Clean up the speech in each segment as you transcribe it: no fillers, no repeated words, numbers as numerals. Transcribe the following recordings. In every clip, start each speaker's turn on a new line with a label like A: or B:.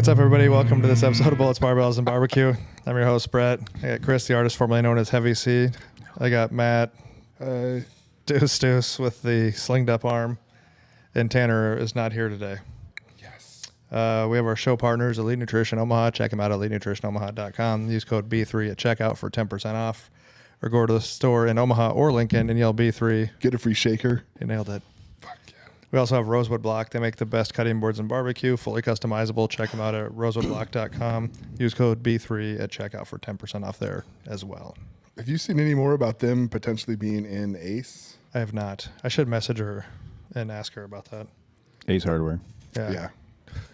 A: What's up, everybody? Welcome to this episode of Bullets, Barbells, and Barbecue. I'm your host, Brett. I got Chris, the artist formerly known as Heavy C. I got Matt, Deuce with the slinged up arm, and Tanner is not here today.
B: Yes.
A: We have our show partners, Elite Nutrition Omaha. Check them out at elitenutritionomaha.com. Use code B3 at checkout for 10% off. Or go to the store in Omaha or Lincoln and yell B3.
B: Get a free shaker.
A: You nailed it.
B: Fuck yeah.
A: We also have Rosewood Block. They make the best cutting boards in barbecue, fully customizable. Check them out at rosewoodblock.com. Use code B3 at checkout for 10% off there as well.
B: Have you seen any more about them potentially being in Ace?
A: I have not. I should message her and ask her about that.
C: Ace Hardware.
B: Yeah.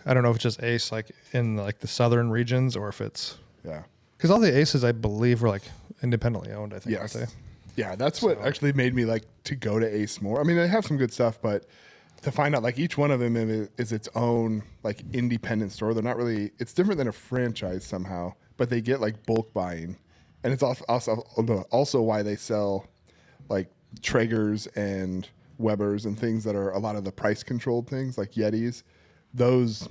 A: I don't know if it's just Ace like in like the southern regions or if it's
B: Yeah.
A: because all the Aces I believe were like independently owned. I think.
B: Yes.
A: Aren't they?
B: Yeah, that's what actually made me like to go to Ace more. I mean, they have some good stuff, but to find out like each one of them is its own like independent store. They're not really. It's different than a franchise somehow, but they get like bulk buying, and it's also why they sell like Traegers and Webers and things that are a lot of the price controlled things like Yetis. Those,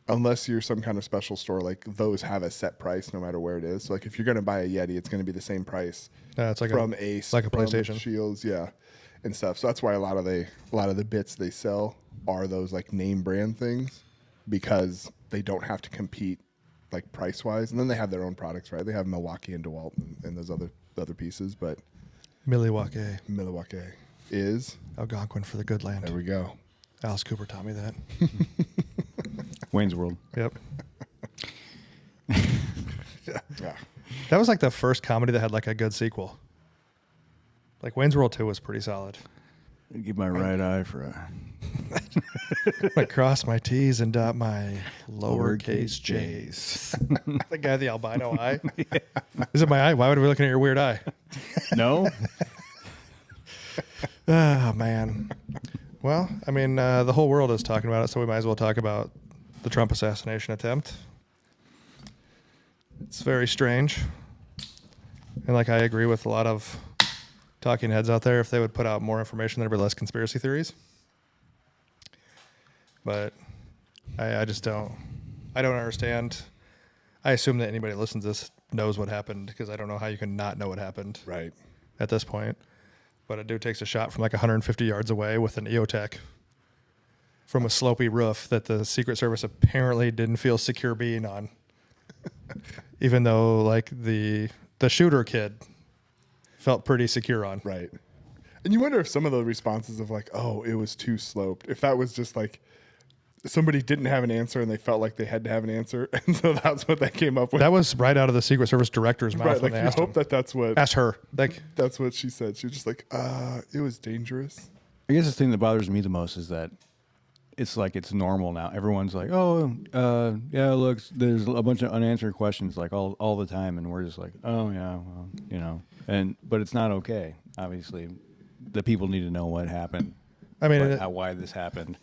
B: unless you're some kind of special store, like those have a set price no matter where it is. So like if you're going to buy a Yeti, it's going to be the same price
A: It's like
B: from Ace,
A: like a
B: from
A: PlayStation.
B: Shields, yeah, and stuff. So that's why a lot of the bits they sell are those like name brand things because they don't have to compete like price wise. And then they have their own products, right? They have Milwaukee and DeWalt and those other pieces, but
A: Milwaukee.
B: Milwaukee is
A: Algonquin for the good land.
B: there we go.
A: Alice Cooper taught me that.
C: Wayne's World.
A: Yep.
B: Yeah.
A: That was like the first comedy that had like a good sequel. Like Wayne's World 2 was pretty solid.
C: Give my right eye for a
A: I cross my T's and dot my lowercase J's. The guy with the albino eye. Yeah. Is it my eye? Why would we be looking at your weird eye?
C: No.
A: Oh, man. Well, I mean, the whole world is talking about it, so we might as well talk about the Trump assassination attempt. It's very strange. And like I agree with a lot of talking heads out there, if they would put out more information, there'd be less conspiracy theories. But I just don't. I don't understand. I assume that anybody that listens to this knows what happened because I don't know how you can not know what happened
B: Right.
A: at this point. But a dude takes a shot from like 150 yards away with an EOTech from a slopey roof that the Secret Service apparently didn't feel secure being on. Even though like the shooter kid felt pretty secure on.
B: Right. And you wonder if some of the responses of like, oh, it was too sloped, if that was just like somebody didn't have an answer and they felt like they had to have an answer. And so that's what they came up with.
A: That was right out of the Secret Service director's mouth
B: right.
A: when
B: Like
A: they
B: you
A: asked
B: hope
A: him.
B: that's what.
A: Asked her. Like,
B: That's what she said. She was just like, it was dangerous.
C: I guess the thing that bothers me the most is that it's like it's normal now. Everyone's like, oh, yeah, look, there's a bunch of unanswered questions like all the time, and we're just like, oh yeah, well, but it's not okay. Obviously, the people need to know what happened.
A: I mean,
C: why this happened,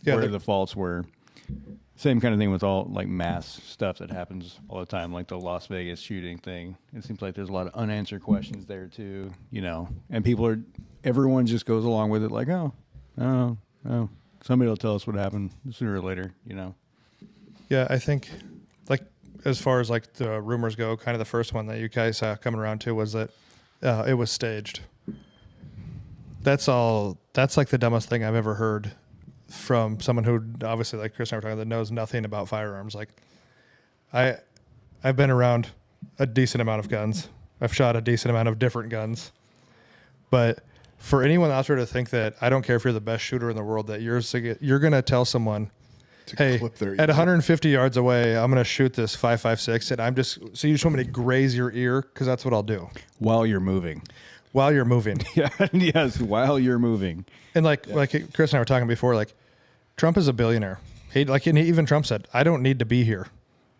A: Yeah,
C: where the faults were. Same kind of thing with all like mass stuff that happens all the time, like the Las Vegas shooting thing. It seems like there's a lot of unanswered questions there too, and everyone just goes along with it like, oh, somebody will tell us what happened sooner or later,
A: yeah, I think like as far as like the rumors go, kind of the first one that you guys saw coming around to was that it was staged. That's all. That's like the dumbest thing I've ever heard from someone who obviously, like Chris and I were talking, that knows nothing about firearms. Like I've been around a decent amount of guns. I've shot a decent amount of different guns. But for anyone out there to think that, I don't care if you're the best shooter in the world, that you're going to tell someone, hey, at 150 yards away, I'm going to shoot this 5.56, and so you just want me to graze your ear? Because that's what I'll do.
C: While you're moving.
A: While you're moving.
C: Yeah, yes, while you're moving.
A: And like Chris and I were talking before, like Trump is a billionaire. And even Trump said, I don't need to be here.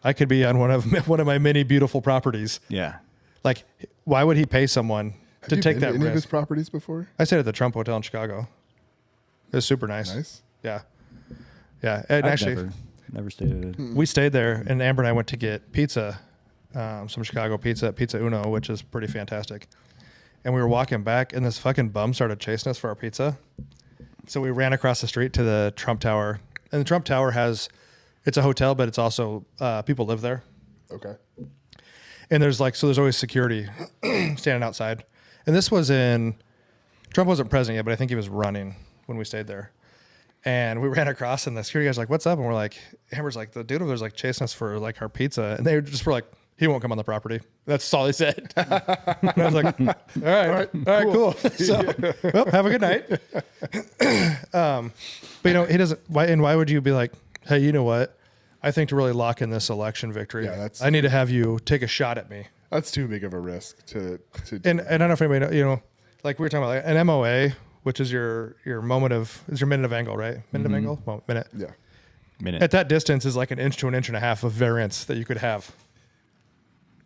A: I could be on one of my many beautiful properties.
C: Yeah.
A: Like, why would he pay someone to take that risk?
B: Any of his properties before?
A: I stayed at the Trump Hotel in Chicago. It was super nice.
B: Nice.
A: Yeah. Yeah. And
C: I've
A: actually,
C: never stayed at it.
A: we stayed there, and Amber and I went to get pizza, some Chicago pizza, Pizza Uno, which is pretty fantastic. And we were walking back, and this fucking bum started chasing us for our pizza. So we ran across the street to the Trump Tower, and the Trump Tower has It's a hotel, but it's also people live there.
B: Okay.
A: And there's always security standing outside. And this was Trump wasn't president yet, but I think he was running when we stayed there. And we ran across and the security guy's like, "What's up?" And we're like, Amber's like, "The dude over there's like chasing us for like our pizza." And they just were like, "He won't come on the property." That's all he said. And I was like, all right, cool. So, well, have a good night. But he doesn't, why would you be like, "Hey, you know what? I think to really lock in this election victory, I need to have you take a shot at me."
B: That's too big of a risk to
A: And I don't know if anybody like we were talking about like an MOA, which is your minute of angle, right? Minute of angle? Well, minute.
B: Yeah.
C: Minute.
A: At that distance is like an inch to an inch and a half of variance that you could have.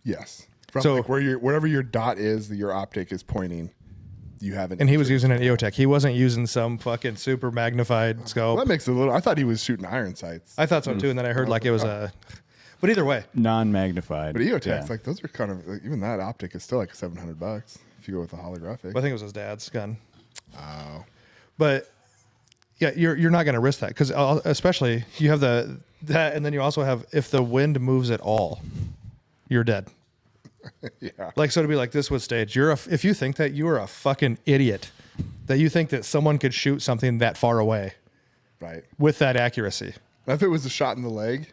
B: Yes. From
A: So-
B: like wherever your dot is that your optic is pointing, you have an.
A: And he was using an EOTech. He wasn't using some fucking super magnified scope.
B: Well, that makes it a little. I thought he was shooting iron sights.
A: I thought so too, and then I heard like it was but either way.
C: Non-magnified.
B: But EOTechs,
C: Yeah.
B: like those are kind of like, even that optic is still like $700 if you go with the holographic.
A: I think it was his dad's gun.
B: Oh.
A: But yeah, you're not going to risk that because especially you have that, and then you also have if the wind moves at all, you're dead.
B: Yeah.
A: Like so to be like this was staged. If you think that, you are a fucking idiot. That you think that someone could shoot something that far away
B: Right.
A: with that accuracy.
B: If it was a shot in the leg.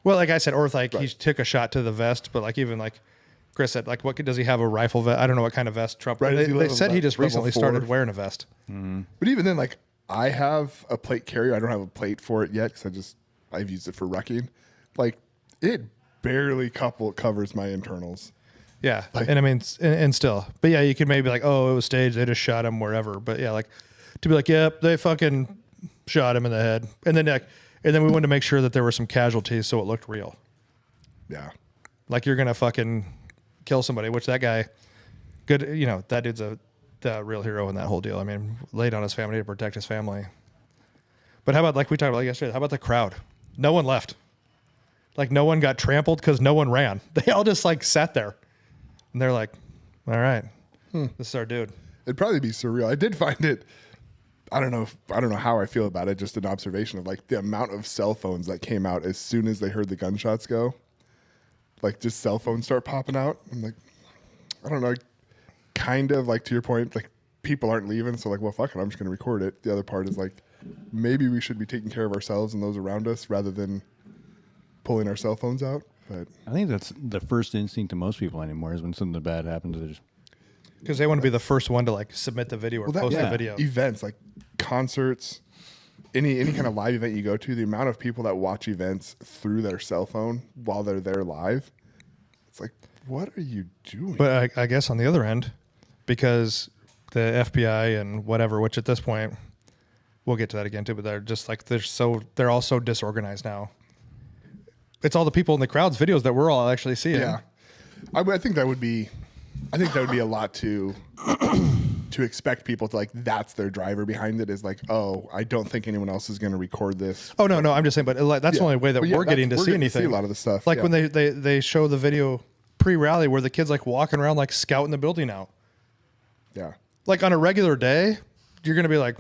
A: Well, like I said, or if like he took a shot to the vest, but like even like Chris said, like what does he have a rifle vest? I don't know what kind of vest Trump.
B: Right, does he
A: They
B: live
A: said he just
B: level
A: recently
B: 4?
A: started wearing a vest.
B: But even then, like I have a plate carrier. I don't have a plate for it yet because I've used it for rucking. Like it barely covers my internals.
A: Yeah,
B: Like-
A: and I mean, and still, but yeah, you could maybe like, oh, it was staged. They just shot him wherever. But yeah, like to be like, yep, they fucking shot him in the head, and then we wanted to make sure that there were some casualties so it looked real.
B: Yeah.
A: Like you're gonna fucking kill somebody, which that guy, good, that dude's the real hero in that whole deal. I mean, laid on his family to protect his family. But how about like we talked about yesterday? How about the crowd? No one left. Like no one got trampled because no one ran. They all just like sat there, and they're like, "All right, this is our dude."
B: It'd probably be surreal. I did find it. I don't know how I feel about it. Just an observation of like the amount of cell phones that came out as soon as they heard the gunshots go. Like just cell phones start popping out. I'm like, I don't know. Kind of like to your point, like people aren't leaving, so like, well, fuck it, I'm just gonna record it. The other part is like, maybe we should be taking care of ourselves and those around us rather than pulling our cell phones out. But
C: I think that's the first instinct to most people anymore is when something bad happens, they just
A: Because they want to be the first one to like submit the video or post the video.
B: events like concerts, any kind of live event you go to, the amount of people that watch events through their cell phone while they're there live, it's like, what are you doing?
A: But I guess on the other end, because the FBI and whatever, which at this point we'll get to that again too, but they're just like they're all so disorganized now. It's all the people in the crowd's videos that we're all actually seeing.
B: Yeah, I think that would be a lot to expect people to like. That's their driver behind it is like, oh, I don't think anyone else is going to record this.
A: Oh no, I'm just saying, but that's the only way that
B: But yeah,
A: we're getting to see
B: getting
A: anything.
B: see a lot of the stuff,
A: Like
B: yeah.
A: when they show the video pre-rally where the kid's like walking around like scouting the building out.
B: Yeah,
A: Like on a regular day, you're gonna be like,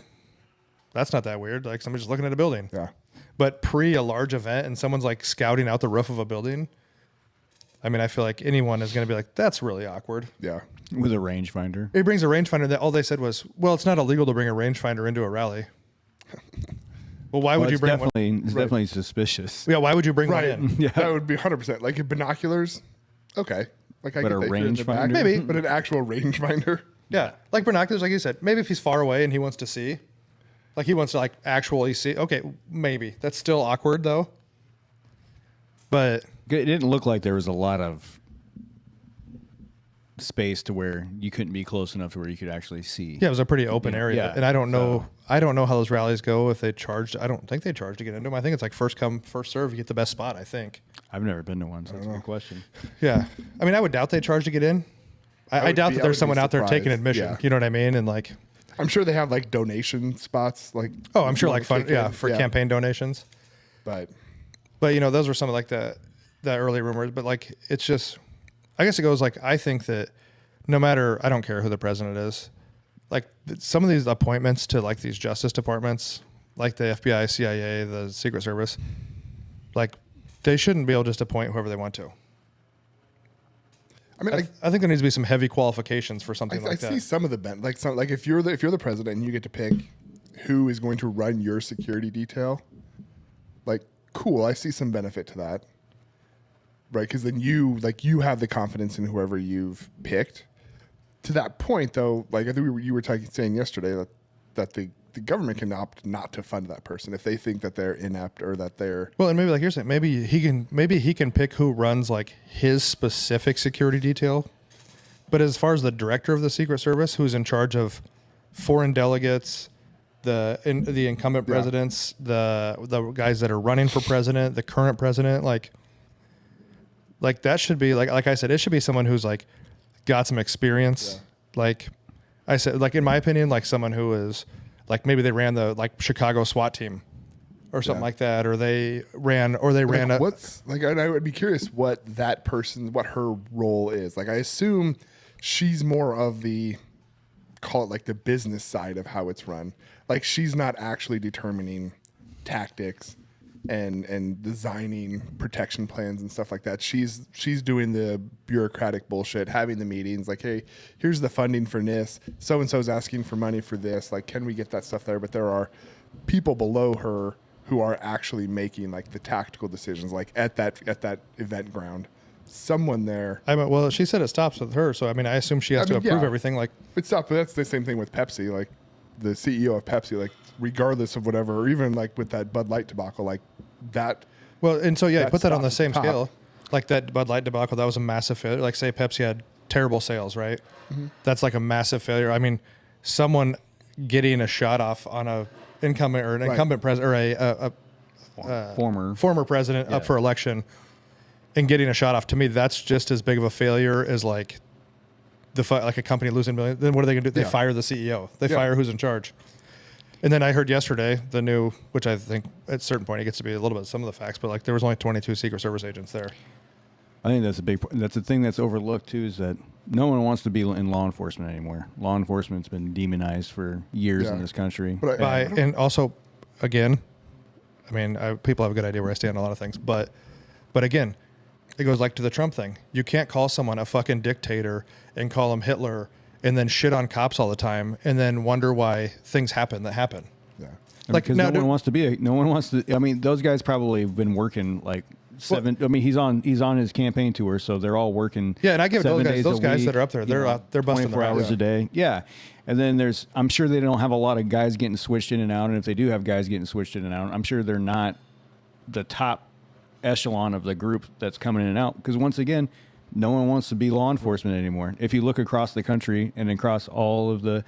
A: that's not that weird. Like somebody's just looking at a building.
B: yeah.
A: But pre a large event and someone's like scouting out the roof of a building, I mean, I feel like anyone is going to be like, that's really awkward.
B: Yeah.
C: with a rangefinder.
A: He brings a rangefinder that all they said was, well, it's not illegal to bring a rangefinder into a rally. Well, why would you bring one?
C: It's definitely suspicious.
A: Yeah, why would you bring one
B: Right.
A: in?
C: Yeah.
B: That would be 100%. Like if binoculars, okay. Like I
C: But
B: get
C: a
B: that you're in the back,
C: rangefinder?
A: Maybe.
B: But an actual rangefinder.
A: Yeah, like binoculars, like you said. Maybe if he's far away and he wants to see, like he wants to like actually see. Okay, maybe that's still awkward though. But
C: It didn't look like there was a lot of space to where you couldn't be close enough to where you could actually see.
A: yeah, it was a pretty open area,
C: Yeah,
A: and I don't know. I don't know how those rallies go. If they charged, I don't think they charge to get into them. I think it's like first come, first serve. You get the best spot. I think.
C: I've never been to one, so that's a good question.
A: Yeah, I mean, I would doubt they charge to get in. I
B: would
A: doubt
B: be-
A: that
B: I
A: there's
B: would be
A: someone out there taking
B: surprised.
A: admission.
B: Yeah.
A: You know what I mean? And like,
B: I'm sure they have like donation spots. Like
A: oh, I'm sure
B: you
A: like fun,
B: wanna kick
A: yeah,
B: in.
A: for campaign donations.
B: But
A: But you know, those were some of like the early rumors. But like, it's just, I guess it goes like, I think that no matter, I don't care who the president is, like some of these appointments to like these justice departments, like the FBI, CIA, the Secret Service, Like, they shouldn't be able just to appoint whoever they want to.
B: I mean,
A: I think there needs to be some heavy qualifications for something
B: I
A: like that.
B: see some of the like if you're the president and you get to pick who is going to run your security detail, like cool, I see some benefit to that, right? Because then you have the confidence in whoever you've picked. To that point, though, like I think you were saying yesterday that the government can opt not to fund that person if they think that they're inept or that they're
A: Well, and maybe like you're saying, maybe he can pick who runs like his specific security detail. But as far as the director of the Secret Service, who's in charge of foreign delegates, the incumbent presidents, the guys that are running for president, the current president, like that should be like I said, it should be someone who's like got some experience.
B: Yeah.
A: Like I said, like in my opinion, like someone who is like maybe they ran the like Chicago SWAT team or something like that, or they ran a,
B: what's like I would be curious what that person, what her role is. Like I assume she's more of the, call it like the business side of how it's run. Like she's not actually determining tactics and designing protection plans and stuff like that. She's doing the bureaucratic bullshit, having the meetings like, hey, here's the funding for this. So and so's asking for money for this. Like, can we get that stuff there? But there are people below her who are actually making like the tactical decisions, like at that event ground. Someone there.
A: well, she said it stops with her, so I mean, I assume she has to approve everything. Like
B: it's not, but that's the same thing with Pepsi. Like the CEO of Pepsi, like regardless of whatever, or even like with that Bud Light debacle, like that.
A: Well, and so put that on the same
B: top.
A: scale. Like that Bud Light debacle, that was a massive failure. Like say Pepsi had terrible sales, right? Mm-hmm. That's like a massive failure. I mean, someone getting a shot off on a incumbent or an incumbent president or a former president up for election and getting a shot off, to me, that's just as big of a failure as like like a company losing millions. Then what are they going to do? They fire the CEO. They fire who's in charge. And then I heard yesterday the new, which I think at a certain point it gets to be a little bit some of the facts, but like there was only 22 Secret Service agents there.
C: I think that's the thing that's overlooked too, is that no one wants to be in law enforcement anymore. Law enforcement's been demonized for years in this country.
B: But
A: and also, again, I mean, people have a good idea where I stand on a lot of things, but again, it goes like to the Trump thing. You can't call someone a fucking dictator and call him Hitler and then shit on cops all the time and then wonder why things happen that happen.
B: Yeah.
A: Like
C: because no one wants to. I mean, those guys probably have been working like seven. I mean, he's on his campaign tour, so they're all working.
A: Yeah, and I give it to those guys
C: week,
A: that are up there. They're busting
C: 24 hours a day. Yeah. And then I'm sure they don't have a lot of guys getting switched in and out. And if they do have guys getting switched in and out, I'm sure they're not the top echelon of the group that's coming in and out, because once again, no one wants to be law enforcement anymore. If you look across the country and across all of the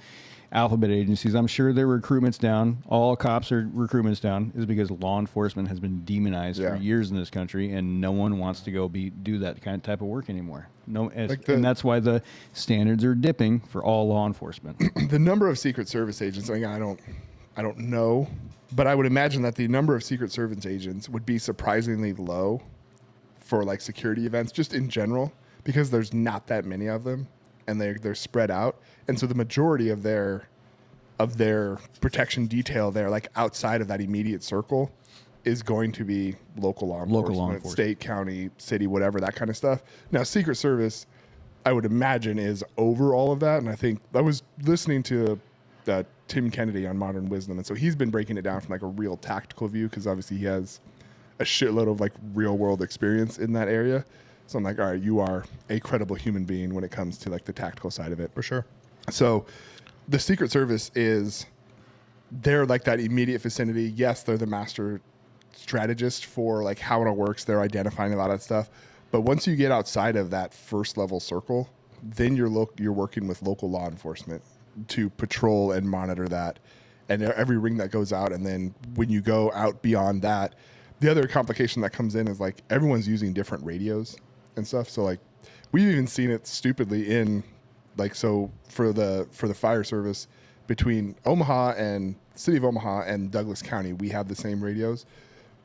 C: alphabet agencies, I'm sure their recruitment's down. All cops are recruitment's down, is because law enforcement has been demonized for years in this country, and no one wants to go do that kind of type of work anymore. And that's why the standards are dipping for all law enforcement.
B: The number of Secret Service agents, I mean, I don't know, but I would imagine that the number of Secret Service agents would be surprisingly low for like security events just in general, because there's not that many of them and they're spread out. And so the majority of their protection detail there, like outside of that immediate circle, is going to be local law enforcement, state, county, city, whatever, that kind of stuff. Now, Secret Service, I would imagine, is over all of that. And I think I was listening to Tim Kennedy on Modern Wisdom, and so he's been breaking it down from like a real tactical view, because obviously he has a shitload of like real world experience in that area. So I'm like, all right, you are a credible human being when it comes to like the tactical side of it.
A: For sure.
B: So the Secret Service they're like that immediate vicinity. Yes, they're the master strategist for like how it all works. They're identifying a lot of stuff. But once you get outside of that first level circle, then you're working with local law enforcement to patrol and monitor that, and every ring that goes out. And then when you go out beyond that, the other complication that comes in is like everyone's using different radios and stuff. So like we've even seen it stupidly in like, so for the fire service between Omaha and city of Omaha and Douglas County, we have the same radios.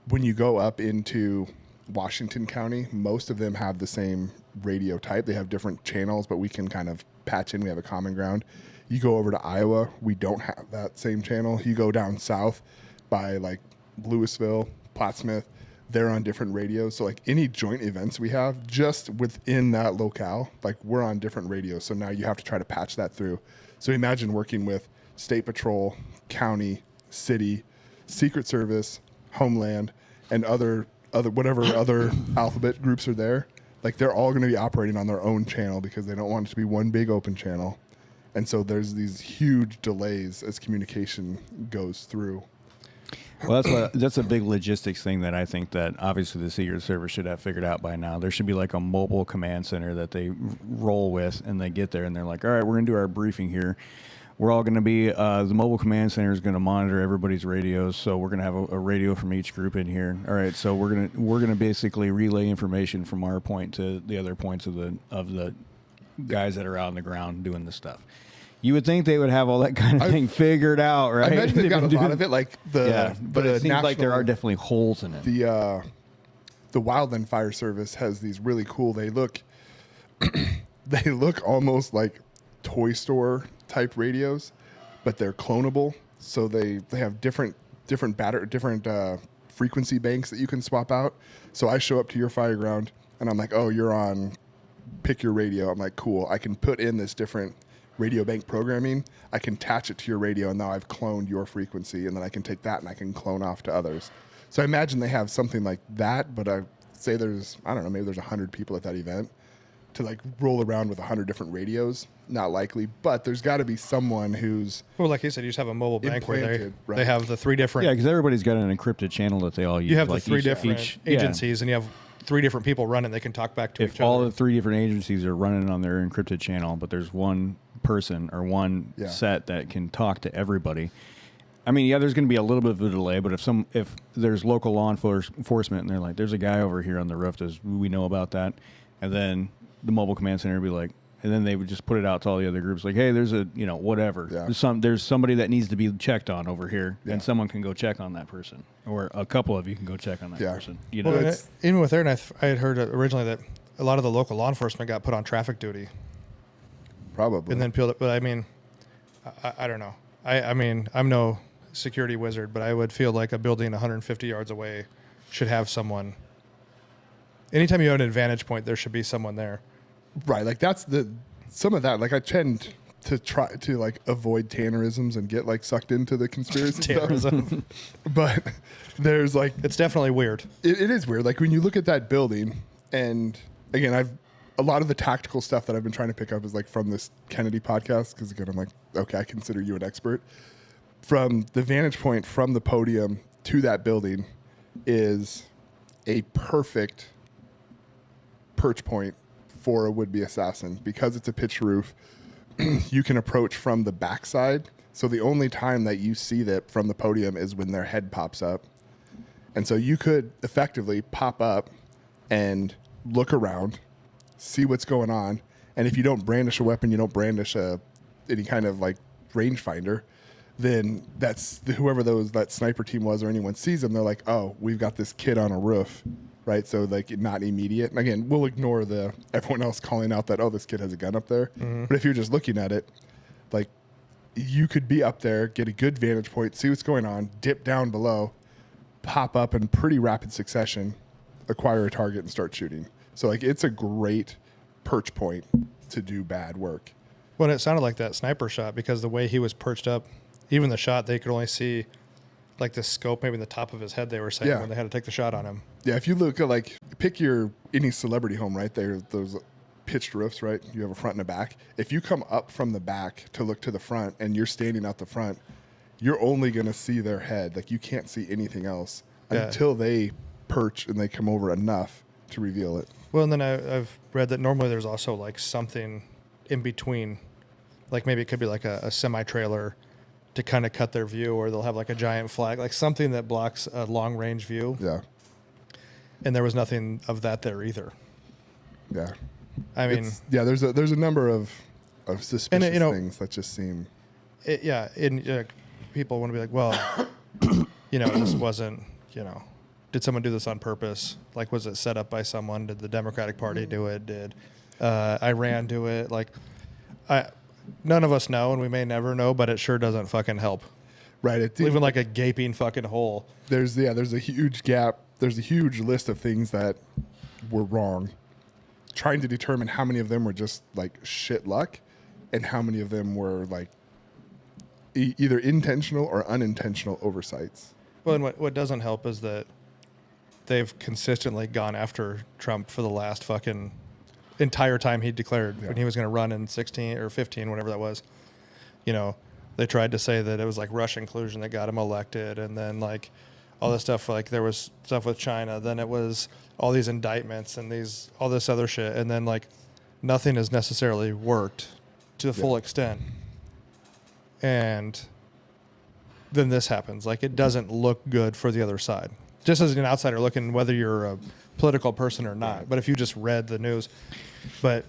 B: When you go up into Washington County, most of them have the same radio type. They have different channels, but we can kind of patch in. We have a common ground. You go over to Iowa, we don't have that same channel. You go down south by like Louisville, Plattsmouth, they're on different radios. So like any joint events we have just within that locale, like we're on different radios. So now you have to try to patch that through. So imagine working with State Patrol, county, city, Secret Service, Homeland, and other whatever other alphabet groups are there. Like they're all going to be operating on their own channel because they don't want it to be one big open channel. And so there's these huge delays as communication goes through.
C: Well, that's a big logistics thing that I think that obviously the Secret Service should have figured out by now. There should be like a mobile command center that they roll with, and they get there and they're like, all right, we're going to do our briefing here. We're all going to be, the mobile command center is going to monitor everybody's radios. So we're going to have a radio from each group in here. All right. So we're going to basically relay information from our point to the other points of the guys that are out on the ground doing this stuff. You would think they would have all that kind of thing figured out, right?
B: I imagine they've got a lot of it, like
C: but it seems like there are definitely holes in it.
B: The Wildland Fire Service has these really cool. They look almost like toy store type radios, but they're clonable. So they have different frequency banks that you can swap out. So I show up to your fire ground and I'm like, oh, you're on, pick your radio. I'm like, cool. I can put in this different radio bank programming. I can attach it to your radio, and now I've cloned your frequency, and then I can take that and I can clone off to others. So I imagine they have something like that, but I say there's, I don't know, maybe there's 100 people at that event to like roll around with 100 different radios. Not likely, but there's got to be someone who's,
A: well, like you said, you just have a mobile bank where
B: implanted, right?
A: they have the three different.
C: Yeah, because everybody's got an encrypted channel that they all use.
A: You have
C: like
A: the three different agencies, and you have three different people running. They can talk back to
C: if
A: each
C: all
A: other.
C: the three different agencies are running on their encrypted channel, but there's one person or one set that can talk to everybody. I mean, yeah, there's going to be a little bit of a delay, but if there's local law enforcement and they're like, there's a guy over here on the roof, does we know about that? And then the mobile command center would be like, and then they would just put it out to all the other groups, like, hey, there's a, whatever.
B: Yeah.
C: There's somebody that needs to be checked on over here, and someone can go check on that person, or a couple of you can go check on that person.
A: Well, even with there, I had heard originally that a lot of the local law enforcement got put on traffic duty.
B: Probably.
A: And then peeled it. But I mean, I don't know. I mean, I'm no security wizard, but I would feel like a building 150 yards away should have someone. Anytime you have an advantage point, there should be someone there.
B: Right. Like that's some of that. Like I tend to try to like avoid Tannerisms and get like sucked into the conspiracy stuff. But there's like,
A: it's definitely weird.
B: It is weird. Like when you look at that building, and again, a lot of the tactical stuff that I've been trying to pick up is like from this Kennedy podcast. Cause again, I'm like, okay, I consider you an expert. From the vantage point from the podium to that building is a perfect perch point for a would-be assassin. Because it's a pitched roof, you can approach from the backside. So the only time that you see that from the podium is when their head pops up. And so you could effectively pop up and look around, see what's going on. And if you don't brandish a weapon, you don't brandish any kind of like rangefinder, then that's whoever that sniper team was or anyone sees them, they're like, oh, we've got this kid on a roof. Right, so like not immediate. And again, we'll ignore everyone else calling out that, oh, this kid has a gun up there. Mm-hmm. But if you're just looking at it, like you could be up there, get a good vantage point, see what's going on, dip down below, pop up in pretty rapid succession, acquire a target, and start shooting. So like it's a great perch point to do bad work.
A: Well, it sounded like that sniper shot because the way he was perched up, even the shot, they could only see like the scope, maybe in the top of his head, they were saying when they had to take the shot on him.
B: Yeah, if you look at like, pick any celebrity home, right? Those pitched roofs, right? You have a front and a back. If you come up from the back to look to the front and you're standing out the front, you're only going to see their head. Like you can't see anything else until they perch and they come over enough to reveal it.
A: Well, and then I've read that normally there's also like something in between, like maybe it could be like a semi-trailer to kind of cut their view, or they'll have like a giant flag, like something that blocks a long range view.
B: Yeah.
A: And there was nothing of that there either.
B: Yeah.
A: I mean,
B: there's a number of suspicious things that just seem.
A: People want to be like, well, this wasn't, did someone do this on purpose? Like, was it set up by someone? Did the Democratic Party do it? Did Iran do it? Like, none of us know, and we may never know, but it sure doesn't fucking help.
B: Right.
A: Leaving like a gaping fucking hole.
B: There's a huge gap there's a huge list of things that were wrong, trying to determine how many of them were just like shit luck and how many of them were like either intentional or unintentional oversights.
A: Well, and what doesn't help is that they've consistently gone after Trump for the last fucking entire time he declared when he was going to run in 16 or 15, whatever that was. You know, they tried to say that it was like Russian collusion that got him elected, and then like all this stuff, like there was stuff with China, then it was all these indictments and all this other shit, and then like nothing has necessarily worked to the full extent. And then this happens. Like, it doesn't look good for the other side. Just as an outsider looking, whether you're a political person or not. But if you just read the news. But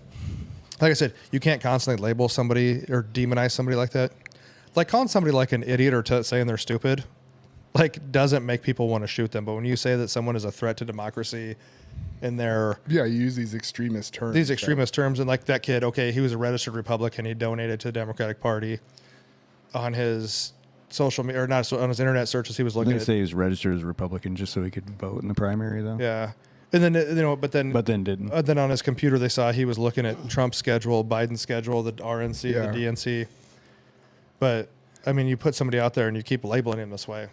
A: like I said, you can't constantly label somebody or demonize somebody like that. Like, calling somebody like an idiot or saying they're stupid, like, doesn't make people want to shoot them. But when you say that someone is a threat to democracy and they're...
B: Yeah, you use these extremist terms.
A: And like that kid, okay, he was a registered Republican. He donated to the Democratic Party on his social media, or not on his internet searches. He was looking
C: at... say he was registered as a Republican just so he could vote in the primary, though.
A: Yeah. And then, you know, but then
C: didn't.
A: Then on his computer, they saw he was looking at Trump's schedule, Biden's schedule, the RNC, the DNC. But, I mean, you put somebody out there and you keep labeling him this way.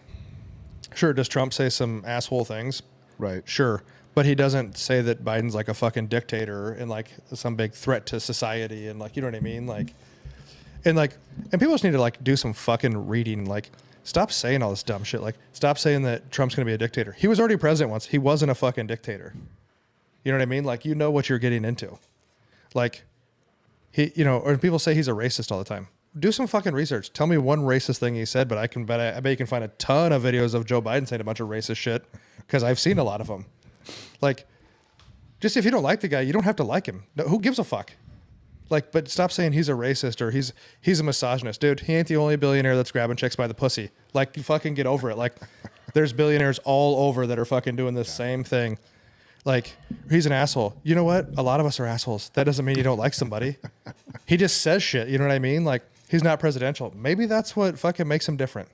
A: Sure, does Trump say some asshole things?
B: Right.
A: Sure. But he doesn't say that Biden's like a fucking dictator and like some big threat to society and like, you know what I mean? Like, and people just need to like do some fucking reading. Like, stop saying all this dumb shit. Like, stop saying that Trump's going to be a dictator. He was already president once. He wasn't a fucking dictator. You know what I mean? Like, you know what you're getting into. Like, or people say he's a racist all the time. Do some fucking research. Tell me one racist thing he said, but I bet you can find a ton of videos of Joe Biden saying a bunch of racist shit because I've seen a lot of them. Like, just if you don't like the guy, you don't have to like him. No, who gives a fuck? Like, but stop saying he's a racist or he's a misogynist. Dude, he ain't the only billionaire that's grabbing chicks by the pussy. Like, you fucking get over it. Like, there's billionaires all over that are fucking doing this same thing. Like, he's an asshole. You know what? A lot of us are assholes. That doesn't mean you don't like somebody. He just says shit. You know what I mean? Like, he's not presidential. Maybe that's what fucking makes him different.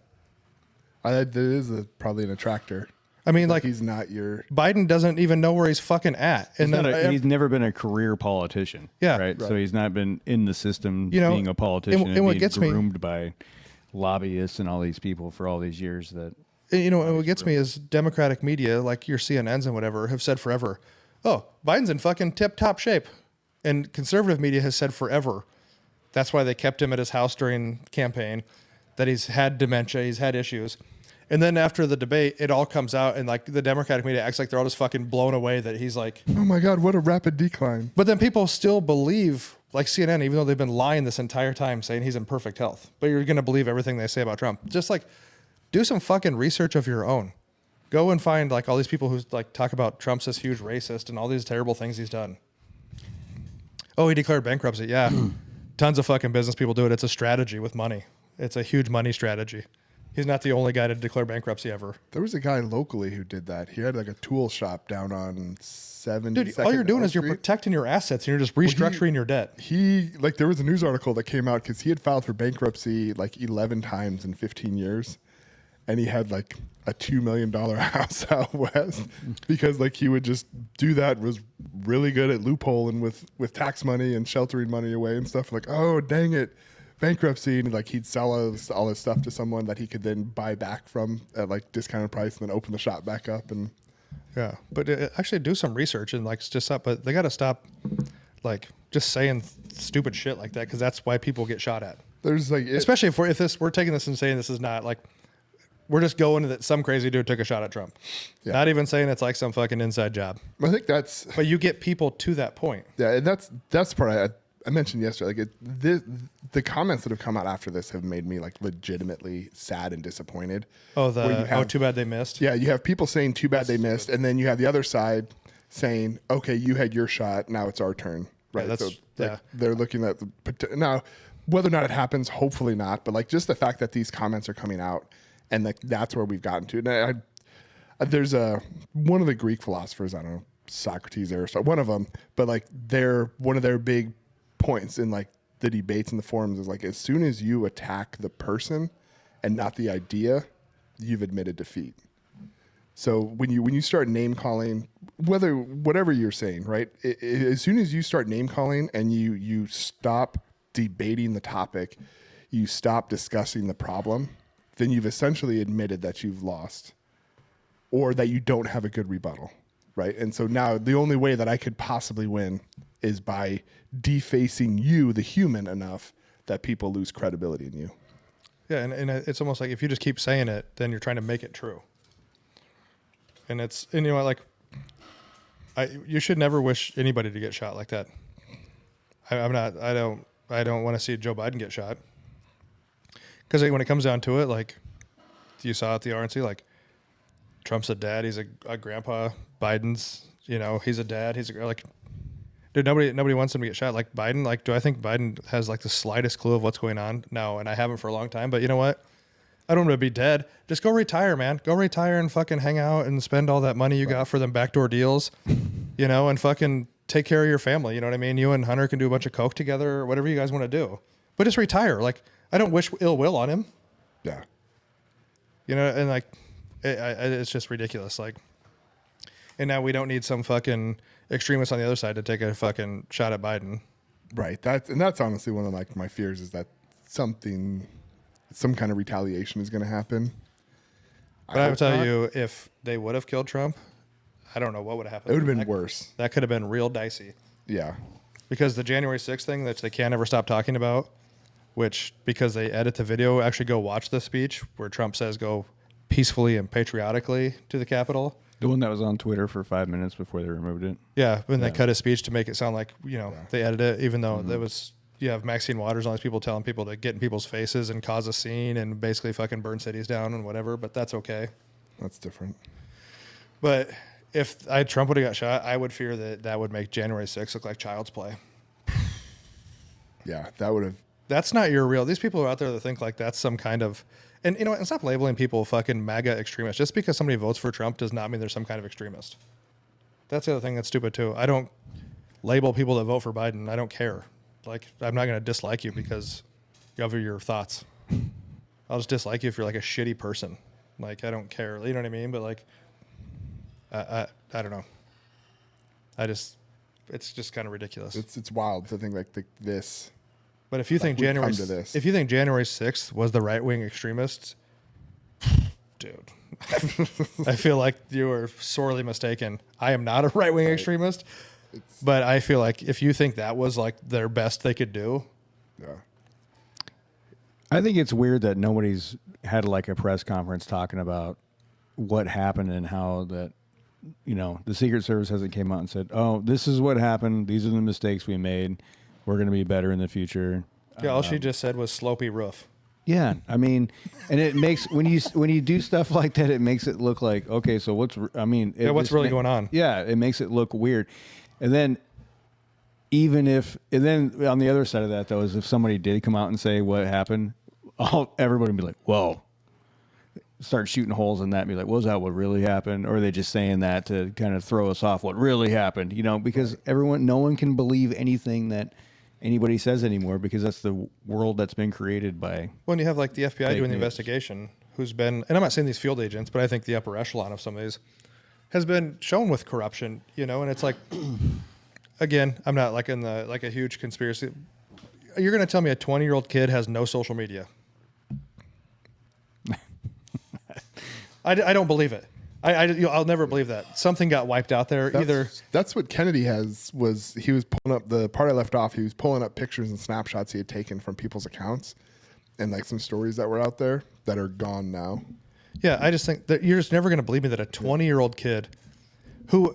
B: That is probably an attractor.
A: I mean, like,
B: he's not your...
A: Biden doesn't even know where he's fucking at. And
C: he's never been a career politician.
A: Yeah.
C: Right? So he's not been in the system
A: you know,
C: being a politician
A: and what
C: being
A: gets
C: groomed by lobbyists and all these people for all these years that...
A: You know, and what gets me is Democratic media, like your CNNs and whatever, have said forever, oh, Biden's in fucking tip-top shape. And conservative media has said forever. That's why they kept him at his house during campaign, that he's had dementia, he's had issues. And then after the debate, it all comes out, and like the Democratic media acts like they're all just fucking blown away that he's like,
B: oh my God, what a rapid decline.
A: But then people still believe, like CNN, even though they've been lying this entire time saying he's in perfect health. But you're going to believe everything they say about Trump. Just like, do some fucking research of your own. Go and find like all these people who like talk about Trump's this huge racist and all these terrible things he's done. Oh, he declared bankruptcy. Yeah. Tons of fucking business people do it. It's a strategy with money. It's a huge money strategy. He's not the only guy to declare bankruptcy ever.
B: There was a guy locally who did that. He had like a tool shop down on 7th.
A: Dude, all you're doing is you're protecting your assets and you're just restructuring your debt.
B: There was a news article that came out because he had filed for bankruptcy like 11 times in 15 years. And he had like a $2 million house out west because like he would just do that, was really good at loopholing with tax money and sheltering money away and stuff. Like, oh, dang it. Bankruptcy, and like he'd sell all his stuff to someone that he could then buy back from at like discounted price and then open the shop back up. And
A: yeah, but actually do some research and like just up. But they got to stop like just saying stupid shit like that because that's why people get shot at.
B: There's like
A: especially if we're taking this and saying this is not like we're just going to that some crazy dude took a shot at Trump. Yeah. Not even saying it's like some fucking inside job.
B: I think that's.
A: But you get people to that point.
B: Yeah, and that's the part I mentioned yesterday. Like the comments that have come out after this have made me like legitimately sad and disappointed.
A: Oh, too bad they missed.
B: Yeah, you have people saying too bad they missed, and then you have the other side saying, okay, you had your shot, now it's our turn. Right.
A: Yeah,
B: they're looking at now whether or not it happens, hopefully not, but like just the fact that these comments are coming out and like that's where we've gotten to. And there's one of the Greek philosophers, I don't know, Socrates, Aristotle, one of them, but like one of their big points in like the debates in the forums is like as soon as you attack the person and not the idea, you've admitted defeat. So when you start name calling, whatever you're saying, right? As soon as you start name calling and you stop debating the topic, you stop discussing the problem, then you've essentially admitted that you've lost or that you don't have a good rebuttal, right? And so now the only way that I could possibly win is by defacing you, the human, enough that people lose credibility in you.
A: Yeah, and it's almost like if you just keep saying it, then you're trying to make it true. And you know, like, you should never wish anybody to get shot like that. I don't want to see Joe Biden get shot. Because when it comes down to it, like, you saw at the RNC, like, Trump's a dad, he's a grandpa. Biden's, you know, he's a dad, like, dude, nobody wants him to get shot. Like Biden, like, do I think Biden has like the slightest clue of what's going on? No, and I haven't for a long time. But you know what? I don't want to be dead. Just go retire, man. Go retire and fucking hang out and spend all that money you got for them backdoor deals, you know, and fucking take care of your family. You know what I mean? You and Hunter can do a bunch of coke together or whatever you guys want to do. But just retire. Like, I don't wish ill will on him.
B: Yeah.
A: You know, and like, it's just ridiculous. Like, and now we don't need some fucking extremists on the other side to take a fucking shot at Biden.
B: Right. That's honestly one of like my fears is that some kind of retaliation is going to happen.
A: But I would tell you, if they would have killed Trump, I don't know what would have happened.
B: It would have been worse.
A: That could have been real dicey.
B: Yeah.
A: Because the January 6th thing that they can't ever stop talking about, which because they edit the video, actually go watch the speech where Trump says go peacefully and patriotically to the Capitol.
C: The one that was on Twitter for 5 minutes before they removed it.
A: Yeah, when they cut his speech to make it sound like, you know, they edited it, even though there was, you have Maxine Waters, all these people telling people to get in people's faces and cause a scene and basically fucking burn cities down and whatever, but that's okay.
B: That's different.
A: But if Trump would have got shot, I would fear that would make January 6th look like child's play.
B: Yeah, that would have.
A: That's not your real. These people are out there that think like that's some kind of, and you know what? And stop labeling people fucking MAGA extremists. Just because somebody votes for Trump does not mean they're some kind of extremist. That's the other thing that's stupid too. I don't label people that vote for Biden. I don't care. Like, I'm not going to dislike you because you have your thoughts. I'll just dislike you if you're like a shitty person. Like, I don't care. You know what I mean? But like, I don't know. It's just kind of ridiculous.
B: It's wild to think like this.
A: But if you think January 6th was the right wing extremists, dude, I feel like you are sorely mistaken. I am not a right wing extremist, but I feel like if you think that was like their best they could do,
B: yeah.
C: I think it's weird that nobody's had like a press conference talking about what happened and how that, you know, the Secret Service hasn't came out and said, "Oh, this is what happened. These are the mistakes we made. We're going to be better in the future."
A: Yeah, all she just said was slopey roof.
C: Yeah, I mean, and it makes when you do stuff like that, it makes it look like, okay, so what's
A: really going on?
C: Yeah, it makes it look weird, and then on the other side of that though is if somebody did come out and say what happened, everybody would be like, whoa. Start shooting holes in that and be like, was that what really happened? Or are they just saying that to kind of throw us off what really happened? You know, because no one can believe anything that anybody says anymore because that's the world that's been created by.
A: When you have like the FBI doing the investigation, who's been, and I'm not saying these field agents, but I think the upper echelon of some of these has been shown with corruption, you know, and it's like, again, I'm not like in like a huge conspiracy. You're going to tell me a 20-year-old kid has no social media? I don't believe it. I'll never believe that. Something got wiped out there.
B: That's what Kennedy was he was pulling up the part I left off. He was pulling up pictures and snapshots he had taken from people's accounts and like some stories that were out there that are gone now.
A: Yeah, I just think that you're just never going to believe me that a 20-year-old kid who,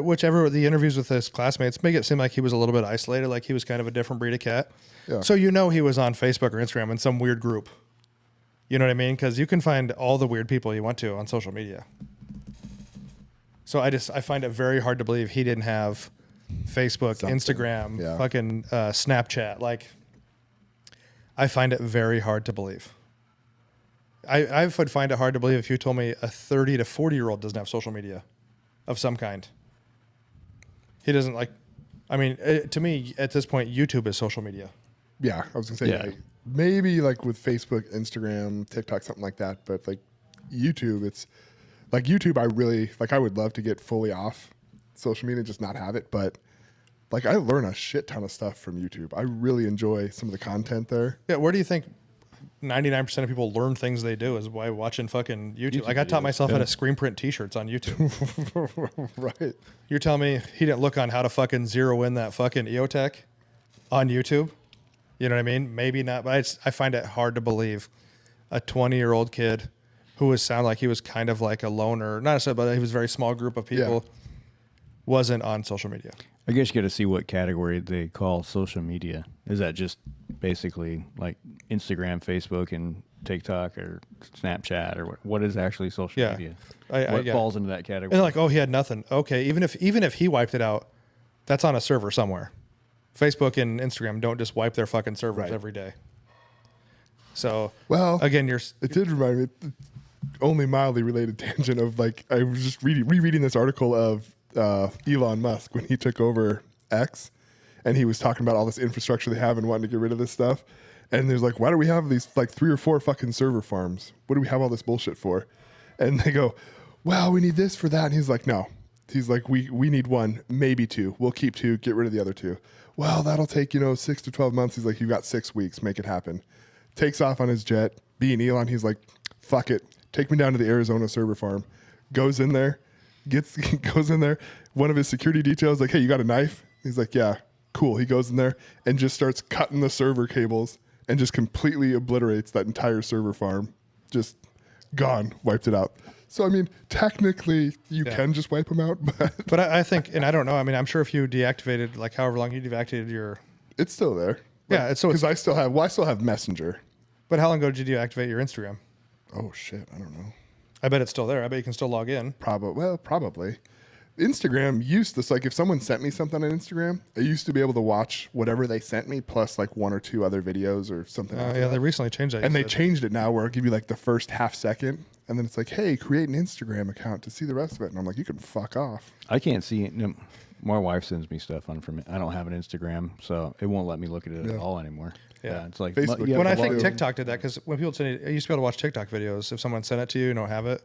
A: whichever the interviews with his classmates make it seem like he was a little bit isolated, like he was kind of a different breed of cat. Yeah. So you know he was on Facebook or Instagram in some weird group. You know what I mean? Because you can find all the weird people you want to on social media. So I find it very hard to believe he didn't have Facebook, Instagram, fucking Snapchat. Like, I find it very hard to believe. I would find it hard to believe if you told me a 30 to 40-year-old doesn't have social media of some kind. He doesn't like, I mean, to me, at this point, YouTube is social media.
B: Yeah, I was going to say, like, maybe like with Facebook, Instagram, TikTok, something like that. But like YouTube, it's Like YouTube, I really like. I would love to get fully off social media, just not have it. But like, I learn a shit ton of stuff from YouTube. I really enjoy some of the content there.
A: Yeah, where do you think 99% of people learn things they do is by watching fucking YouTube? Like I taught myself how to screen print T-shirts on YouTube.
B: Right.
A: You're telling me he didn't look on how to fucking zero in that fucking EOTech on YouTube? You know what I mean? Maybe not, but I find it hard to believe a 20-year-old kid who would sound like he was kind of like a loner, not necessarily, but he was a very small group of people, wasn't on social media.
C: I guess you got to see what category they call social media. Is that just basically like Instagram, Facebook, and TikTok, or Snapchat, or what is actually social media? What falls into that category?
A: And like, oh, he had nothing. Okay, even if he wiped it out, that's on a server somewhere. Facebook and Instagram don't just wipe their fucking servers every day. So,
B: well,
A: again,
B: it did remind me, only mildly related tangent of like, I was just rereading this article of Elon Musk when he took over X, and he was talking about all this infrastructure they have and wanting to get rid of this stuff. And there's like, why do we have these like 3 or 4 fucking server farms? What do we have all this bullshit for? And they go, well, we need this for that. And he's like, no. He's like, we need 1, maybe 2. We'll keep 2, get rid of the other 2. Well, that'll take, 6 to 12 months. He's like, you've got 6 weeks, make it happen. Takes off on his jet. Being Elon, he's like, fuck it. Take me down to the Arizona server farm. Goes in there, goes in there. One of his security details like, hey, you got a knife? He's like, yeah, cool. He goes in there and just starts cutting the server cables and just completely obliterates that entire server farm. Just gone, wiped it out. So, I mean, technically you can just wipe them out.
A: But I think, and I don't know, I mean, I'm sure if you deactivated, like however long you deactivated your...
B: It's still there.
A: Yeah, it's so
B: because I still have Messenger.
A: But how long ago did you deactivate your Instagram?
B: Oh shit, I don't know.
A: I bet it's still there. I bet you can still log in.
B: Probably. Instagram used this, like if someone sent me something on Instagram, I used to be able to watch whatever they sent me plus like 1 or 2 other videos or something.
A: They recently changed that.
B: And they changed it now where it'll give you like the first half second, and then it's like, hey, create an Instagram account to see the rest of it. And I'm like, you can fuck off.
C: I can't see it. My wife sends me stuff on from it. I don't have an Instagram, so it won't let me look at it at all anymore.
A: Yeah,
C: it's like
B: Facebook.
A: When I think TikTok did that, because when people send it, I used to be able to watch TikTok videos if someone sent it to you and don't have it.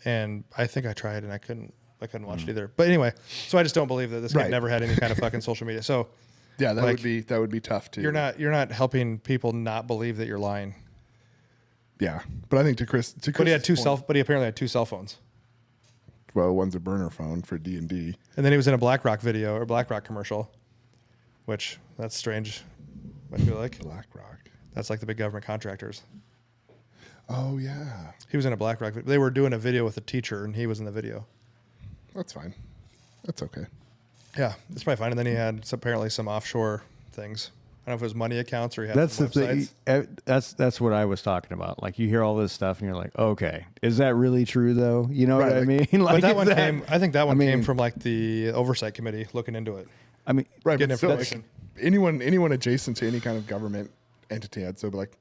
A: And I think I tried and I couldn't watch it either. But anyway, so I just don't believe that this kid never had any kind of fucking social media. So
B: yeah, that would be tough too.
A: You're not helping people not believe that you're lying.
B: Yeah, but I think to Chris,
A: but he apparently had 2 cell phones.
B: Well, one's a burner phone for D&D.
A: And then he was in a BlackRock video or BlackRock commercial, which that's strange. I feel like
B: BlackRock.
A: That's like the big government contractors.
B: Oh yeah.
A: He was in a BlackRock. They were doing a video with a teacher, and he was in the video.
B: That's fine. That's okay.
A: Yeah, it's probably fine. And then he had apparently some offshore things. I don't know if it was money accounts or he had
C: that's
A: some
C: the
A: websites.
C: thing. That's what I was talking about. Like you hear all this stuff and you're like, okay, is that really true though? You know what I mean?
A: Like, but that one came. I think that one came from like the oversight committee looking into it.
C: I mean,
B: right?
A: Getting
B: But
A: information.
B: Anyone adjacent to any kind of government entity, I'd still be like,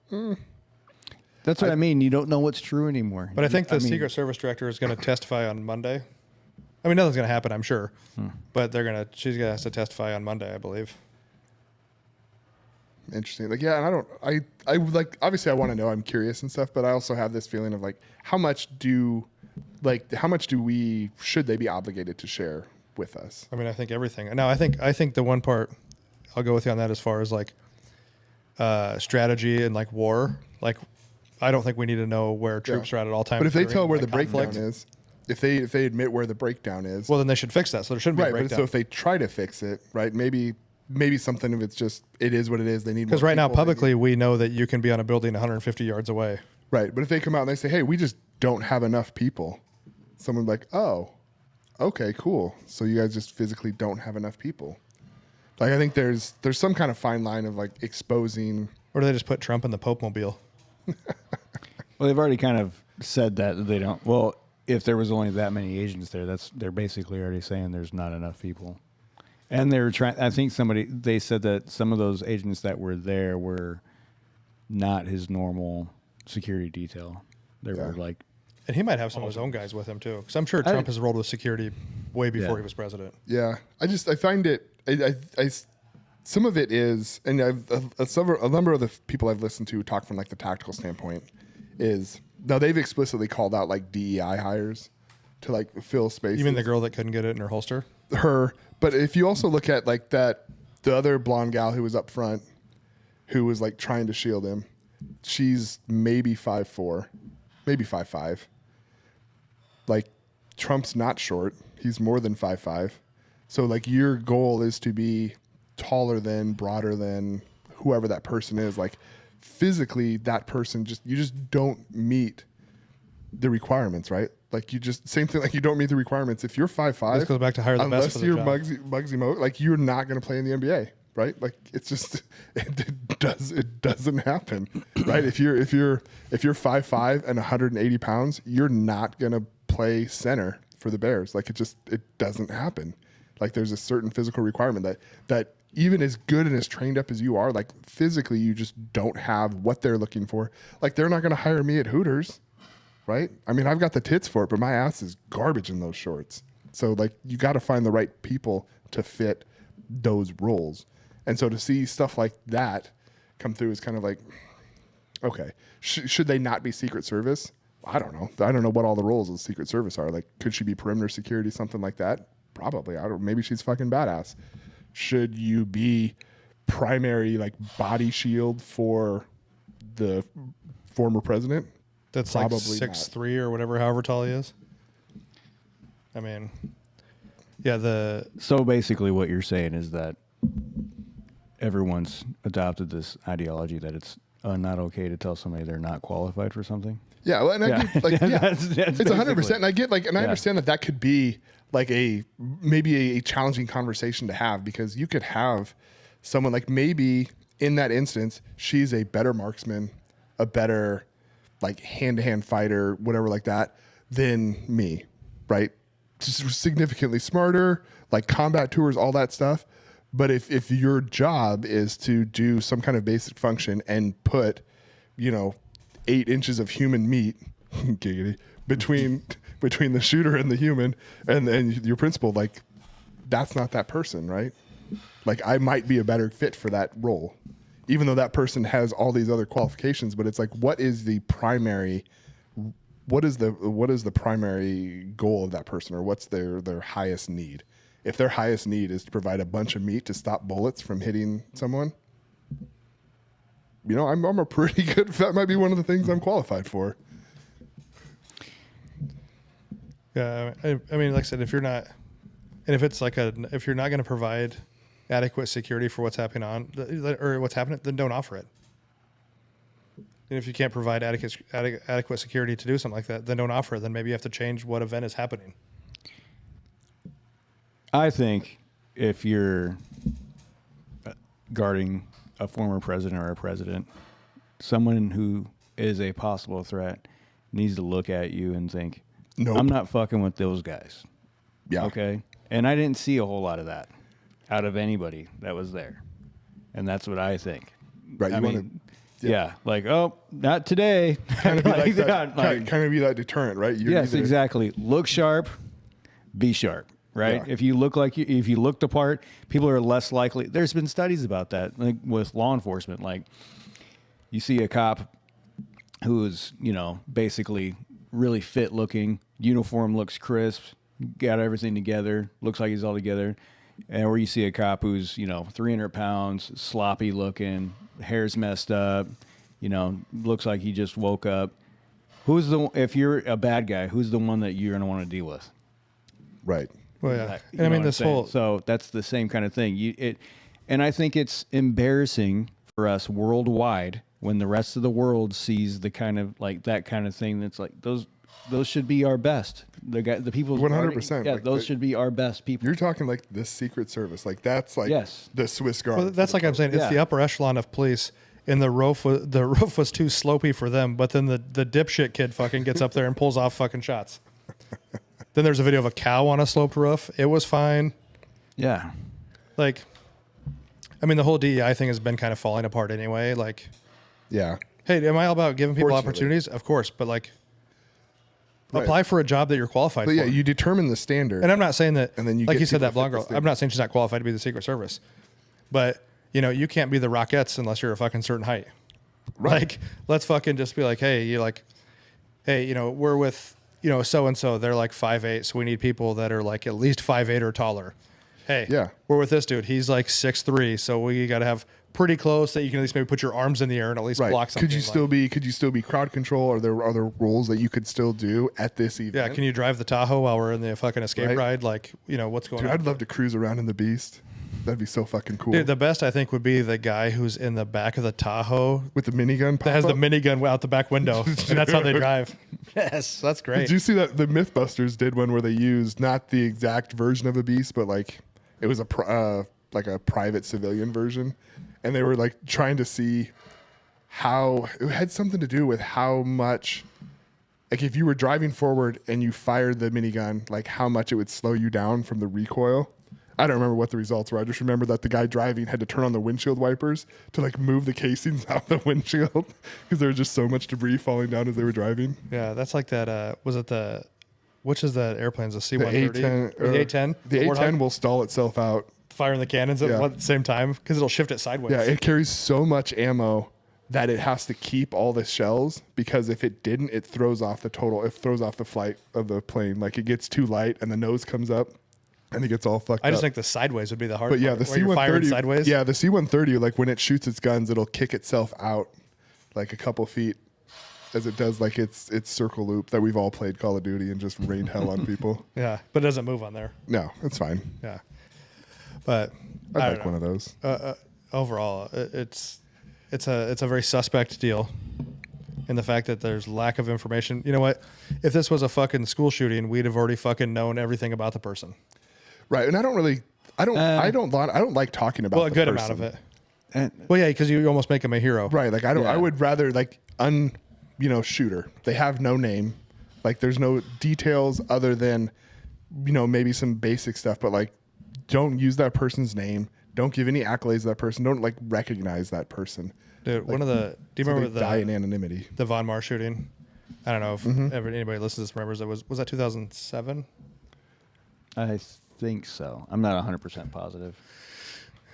C: That's what I mean. You don't know what's true anymore.
A: But I think the Secret Service director is going to testify on Monday. I mean, nothing's going to happen, I'm sure. But she's going to have to testify on Monday, I believe.
B: Interesting. Like, yeah, and I like, obviously I want to know, I'm curious and stuff, but I also have this feeling of like, how much should they be obligated to share with us?
A: I mean, I think everything. Now, I think the one part, I'll go with you on that as far as like strategy and like war. Like, I don't think we need to know where troops are at all times.
B: But if they tell where the
A: conflict
B: breakdown is, if they admit where the breakdown is,
A: well, then they should fix that. So there shouldn't be a breakdown.
B: But so if they try to fix it, right? Maybe something of it's just, it is what it is. They need,
A: because right now publicly we know that you can be on a building 150 yards away.
B: Right. But if they come out and they say, hey, we just don't have enough people, someone's like, oh, okay, cool. So you guys just physically don't have enough people. Like, I think there's some kind of fine line of like exposing.
A: Or do they just put Trump in the Pope mobile?
C: Well, they've already kind of said that they don't. Well, if there was only that many agents there, they're basically already saying there's not enough people. And they were trying. I think they said that some of those agents that were there were not his normal security detail. They were like,
A: and he might have some of his own guys with him too, because I'm sure Trump has rolled with security way before he was president.
B: Yeah, I find it. I some of it is, and a number of the people I've listened to talk from like the tactical standpoint. is now they've explicitly called out like DEI hires to like fill spaces.
A: You mean the girl that couldn't get it in her holster?
B: Her. But if you also look at like the other blonde gal who was up front, who was like trying to shield him, she's maybe 5'4", maybe 5'5". Like Trump's not short. He's more than 5'5". So like your goal is to be taller than, broader than whoever that person is. Like physically that person you just don't meet the requirements, right? Like you just, same thing, like you don't meet the requirements. If you're 5'5",
A: This goes back to hire the best for
B: unless
A: the
B: you're
A: job.
B: Muggsy Mo, like you're not going to play in the NBA, right? Like it's just, it doesn't happen, right? If you're 5'5" and 180 pounds, you're not going to play center for the Bears. Like it doesn't happen. Like there's a certain physical requirement that even as good and as trained up as you are, like physically you just don't have what they're looking for. Like they're not going to hire me at Hooters, right? I mean, I've got the tits for it, but my ass is garbage in those shorts. So like you got to find the right people to fit those roles. And so to see stuff like that come through is kind of like, okay, should they not be Secret Service? I don't know. I don't know what all the roles of the Secret Service are. Like, could she be perimeter security, something like that? Probably. I don't. Maybe she's fucking badass. Should you be primary like body shield for the former president?
A: That's
B: Probably
A: like 6'3" or whatever, however tall he is. I mean, yeah.
C: So basically, what you're saying is that everyone's adopted this ideology that it's not okay to tell somebody they're not qualified for something.
B: Yeah, well, and I get, like, yeah,
C: That's
B: it's 100%. And I get like, and I
C: Yeah.
B: understand that could be like maybe a challenging conversation to have, because you could have someone like, maybe in that instance, she's a better marksman, a better like hand-to-hand fighter, whatever like that, than me, right? Just significantly smarter, like combat tours, all that stuff. But if your job is to do some kind of basic function and put, 8 inches of human meat, giggity, between the shooter and the human, and then your principal, like, that's not that person, right? Like, I might be a better fit for that role, even though that person has all these other qualifications. But it's like, what is the primary goal of that person, or what's their highest need? If their highest need is to provide a bunch of meat to stop bullets from hitting someone, I'm a pretty good, that might be one of the things I'm qualified for.
A: Yeah, I mean, like I said, if you're not going to provide adequate security for what's happening then don't offer it. And if you can't provide adequate security to do something like that, then don't offer it. Then maybe you have to change what event is happening.
C: I think if you're guarding a former president or a president, someone who is a possible threat needs to look at you and think,
B: Nope.
C: I'm not fucking with those guys.
B: Yeah.
C: Okay. And I didn't see a whole lot of that out of anybody that was there. And that's what I think.
B: Right.
C: I mean, yeah. Like, oh, not today.
B: Kind of be like
C: that.
B: that, kind of be that deterrent, right? You're
C: Yes, exactly. Look sharp, be sharp. Right.
B: Yeah.
C: If you look if you look the part, people are less likely. There's been studies about that, like with law enforcement. Like, you see a cop who is, basically really fit looking, uniform looks crisp, got everything together, looks like he's all together. And or you see a cop who's, 300 pounds, sloppy looking, hair's messed up, looks like he just woke up. If you're a bad guy, who's the one that you're going to want to deal with?
B: Right.
A: Well, yeah.
C: You
A: And I
C: know
A: mean,
C: what
A: this
C: I'm saying?
A: whole
C: So that's the same kind of thing. And I think it's embarrassing for us worldwide when the rest of the world sees the kind of like that kind of thing. That's like those should be our best. The people
B: 100%.
C: Yeah,
B: Like,
C: those should be our best people.
B: You're talking like the Secret Service. Like that's like
C: Yes.
B: the Swiss Guard.
A: Well, that's like I'm saying. It's
C: Yeah.
A: the upper echelon of police, and the roof was too slopey for them. But then the dipshit kid fucking gets up there and pulls off fucking shots. Then there's a video of a cow on a sloped roof. It was fine.
C: Yeah.
A: Like, I mean, the whole DEI thing has been kind of falling apart anyway. Like,
B: Yeah.
A: hey, am I all about giving people
B: Fortunately.
A: opportunities? Of course, but like,
B: Right.
A: apply for a job that you're qualified
B: But
A: for.
B: yeah, you determine the standard.
A: And I'm not saying that,
B: And then you
A: like
B: get
A: you said,
B: people
A: that blonde
B: fit the
A: girl.
B: standard.
A: I'm not saying she's not qualified to be the Secret Service, but you can't be the Rockettes unless you're a fucking certain height.
B: Right.
A: Like, let's fucking just be like, hey, we're with, so-and-so, they're like 5'8", so we need people that are like at least 5'8" or taller. Hey,
B: Yeah.
A: we're with this dude. He's like 6'3", so we got to have pretty close that you can at least maybe put your arms in the air and at least
B: Right.
A: block something.
B: Could you still be crowd control? Are there other roles that you could still do at this event?
A: Yeah, can you drive the Tahoe while we're in the fucking escape ride? Like, what's going
B: Dude,
A: on?
B: I'd love to cruise around in the Beast. That'd be so fucking cool.
A: Dude, the best I think would be the guy who's in the back of the Tahoe
B: With the minigun
A: that has the
B: pop-up?
A: minigun out the back window, and that's how they drive. Yes, that's great.
B: Did you see that the Mythbusters did one where they used not the exact version of a Beast, but like it was like a private civilian version, and they were like trying to see how it had something to do with how much, like if you were driving forward and you fired the minigun, like how much it would slow you down from the recoil. I don't remember what the results were. I just remember that the guy driving had to turn on the windshield wipers to like move the casings out the windshield because there was just so much debris falling down as they were driving.
A: Yeah, that's like that. Which is that airplane's a
B: The
A: C-130?
B: A-10,
A: Or the A-10?
B: The
A: Warthog?
B: A-10 will stall itself out.
A: Firing the cannons at the same time because it'll shift it sideways.
B: Yeah, it carries so much ammo that it has to keep all the shells because if it didn't, it throws off the flight of the plane. Like it gets too light and the nose comes up and it gets all fucked up.
A: I just think the sideways would be the hard
B: But yeah,
A: part.
B: the
A: where you're firing
B: C-130,
A: sideways.
B: yeah, the C-130, like when it shoots its guns, it'll kick itself out like a couple feet as it does like its circle loop that we've all played Call of Duty and just rained hell on people.
A: Yeah, but it doesn't move on there.
B: No, it's fine.
A: Yeah, but
B: I'd like one of those.
A: Overall, it's a very suspect deal in the fact that there's lack of information. You know what? If this was a fucking school shooting, we'd have already fucking known everything about the person.
B: Right, and I don't like talking about
A: A
B: the
A: good
B: person.
A: amount of it. Well, yeah, because you almost make him a hero.
B: Right, like I would rather like shooter. They have no name. Like there's no details other than maybe some basic stuff, but like don't use that person's name. Don't give any accolades to that person. Don't like recognize that person.
A: Dude,
B: Like,
A: do you
B: so
A: remember
B: they die in anonymity?
A: the Von Mar shooting? I don't know if anybody listens to this remembers it. Was that 2007?
C: I think so. I'm not 100% positive.